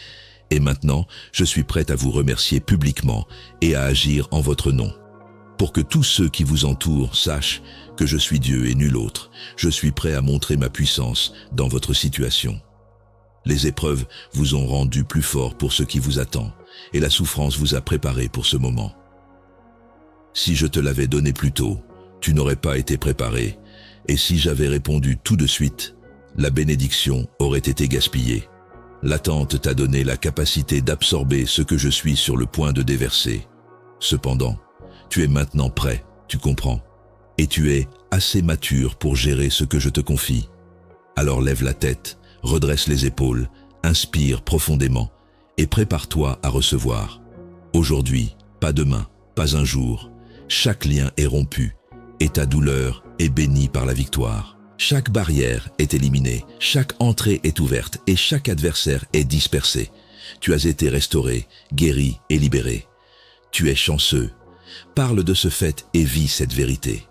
Et maintenant, je suis prêt à vous remercier publiquement et à agir en votre nom. Pour que tous ceux qui vous entourent sachent que je suis Dieu et nul autre, je suis prêt à montrer ma puissance dans votre situation. Les épreuves vous ont rendu plus fort pour ce qui vous attend, et la souffrance vous a préparé pour ce moment. Si je te l'avais donné plus tôt, tu n'aurais pas été préparé, et si j'avais répondu tout de suite, la bénédiction aurait été gaspillée. L'attente t'a donné la capacité d'absorber ce que je suis sur le point de déverser. Cependant, tu es maintenant prêt, tu comprends, et tu es assez mature pour gérer ce que je te confie. Alors lève la tête, redresse les épaules, inspire profondément et prépare-toi à recevoir. Aujourd'hui, pas demain, pas un jour, chaque lien est rompu et ta douleur est bénie par la victoire. Chaque barrière est éliminée, chaque entrée est ouverte et chaque adversaire est dispersé. Tu as été restauré, guéri et libéré. Tu es chanceux. Parle de ce fait et vis cette vérité.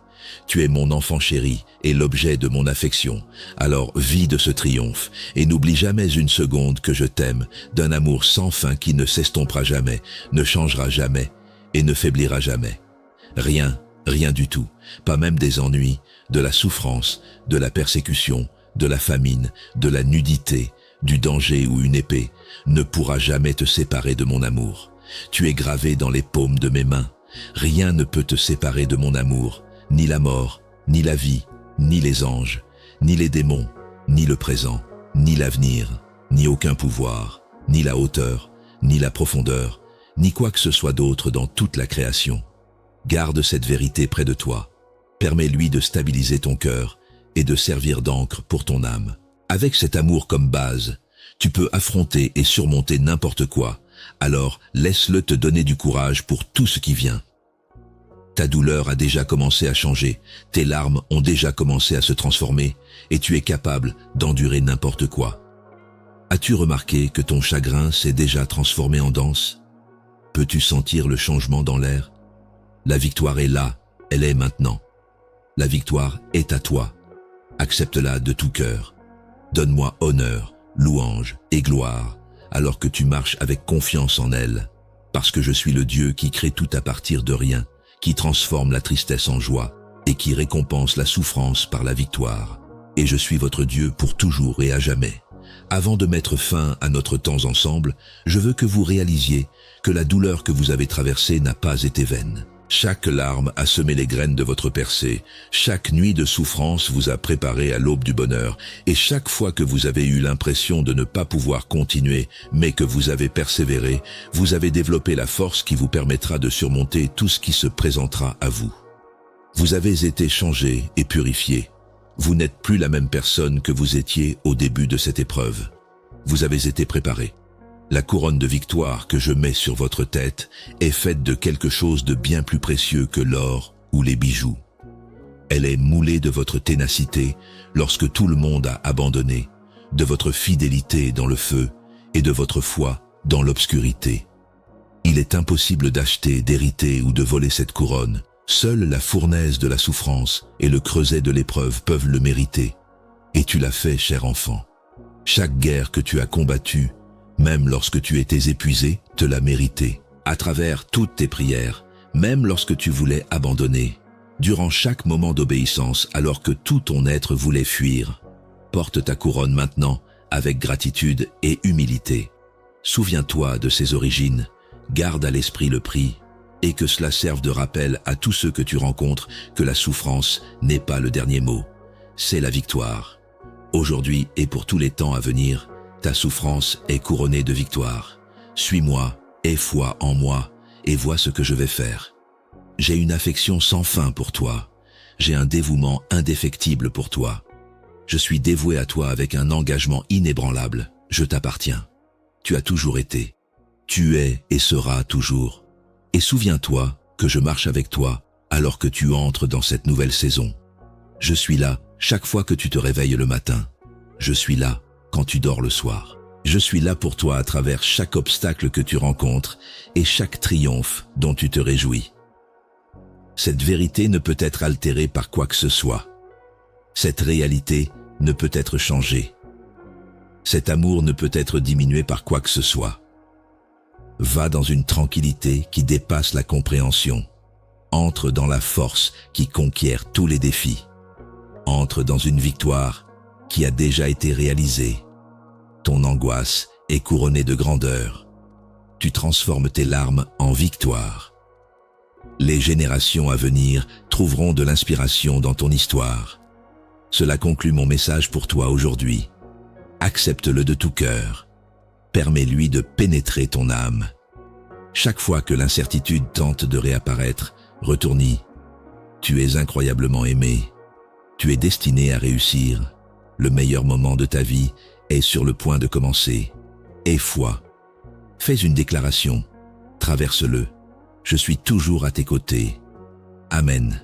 Tu es mon enfant chéri et l'objet de mon affection. Alors vis de ce triomphe et n'oublie jamais une seconde que je t'aime, d'un amour sans fin qui ne s'estompera jamais, ne changera jamais et ne faiblira jamais. Rien, rien du tout, pas même des ennuis, de la souffrance, de la persécution, de la famine, de la nudité, du danger ou une épée, ne pourra jamais te séparer de mon amour. Tu es gravé dans les paumes de mes mains. Rien ne peut te séparer de mon amour, ni la mort, ni la vie, ni les anges, ni les démons, ni le présent, ni l'avenir, ni aucun pouvoir, ni la hauteur, ni la profondeur, ni quoi que ce soit d'autre dans toute la création. Garde cette vérité près de toi. Permets-lui de stabiliser ton cœur et de servir d'encre pour ton âme. Avec cet amour comme base, tu peux affronter et surmonter n'importe quoi. Alors laisse-le te donner du courage pour tout ce qui vient. Ta douleur a déjà commencé à changer, tes larmes ont déjà commencé à se transformer et tu es capable d'endurer n'importe quoi. As-tu remarqué que ton chagrin s'est déjà transformé en danse? Peux-tu sentir le changement dans l'air? La victoire est là, elle est maintenant. La victoire est à toi. Accepte-la de tout cœur. Donne-moi honneur, louange et gloire, alors que tu marches avec confiance en elle, parce que je suis le Dieu qui crée tout à partir de rien, qui transforme la tristesse en joie et qui récompense la souffrance par la victoire. Et je suis votre Dieu pour toujours et à jamais. Avant de mettre fin à notre temps ensemble, je veux que vous réalisiez que la douleur que vous avez traversée n'a pas été vaine. Chaque larme a semé les graines de votre percée, chaque nuit de souffrance vous a préparé à l'aube du bonheur, et chaque fois que vous avez eu l'impression de ne pas pouvoir continuer, mais que vous avez persévéré, vous avez développé la force qui vous permettra de surmonter tout ce qui se présentera à vous. Vous avez été changé et purifié. Vous n'êtes plus la même personne que vous étiez au début de cette épreuve. Vous avez été préparé. La couronne de victoire que je mets sur votre tête est faite de quelque chose de bien plus précieux que l'or ou les bijoux. Elle est moulée de votre ténacité lorsque tout le monde a abandonné, de votre fidélité dans le feu et de votre foi dans l'obscurité. Il est impossible d'acheter, d'hériter ou de voler cette couronne. Seule la fournaise de la souffrance et le creuset de l'épreuve peuvent le mériter. Et tu l'as fait, cher enfant. Chaque guerre que tu as combattue, même lorsque tu étais épuisé, te l'a mérité. À travers toutes tes prières, même lorsque tu voulais abandonner, durant chaque moment d'obéissance alors que tout ton être voulait fuir, porte ta couronne maintenant avec gratitude et humilité. Souviens-toi de ses origines, garde à l'esprit le prix, et que cela serve de rappel à tous ceux que tu rencontres que la souffrance n'est pas le dernier mot, c'est la victoire. Aujourd'hui et pour tous les temps à venir, ta souffrance est couronnée de victoire. Suis-moi, aie foi en moi, et vois ce que je vais faire. J'ai une affection sans fin pour toi. J'ai un dévouement indéfectible pour toi. Je suis dévoué à toi avec un engagement inébranlable. Je t'appartiens. Tu as toujours été. Tu es et seras toujours. Et souviens-toi que je marche avec toi alors que tu entres dans cette nouvelle saison. Je suis là chaque fois que tu te réveilles le matin. Je suis là quand tu dors le soir. Je suis là pour toi à travers chaque obstacle que tu rencontres et chaque triomphe dont tu te réjouis. Cette vérité ne peut être altérée par quoi que ce soit. Cette réalité ne peut être changée. Cet amour ne peut être diminué par quoi que ce soit. Va dans une tranquillité qui dépasse la compréhension. Entre dans la force qui conquiert tous les défis. Entre dans une victoire qui a déjà été réalisée. Ton angoisse est couronnée de grandeur. Tu transformes tes larmes en victoire. Les générations à venir trouveront de l'inspiration dans ton histoire. Cela conclut mon message pour toi aujourd'hui. Accepte-le de tout cœur. Permets-lui de pénétrer ton âme. Chaque fois que l'incertitude tente de réapparaître, retourne-y. Tu es incroyablement aimé. Tu es destiné à réussir. Le meilleur moment de ta vie est sur le point de commencer. Aie foi. Fais une déclaration. Traverse-le. Je suis toujours à tes côtés. Amen.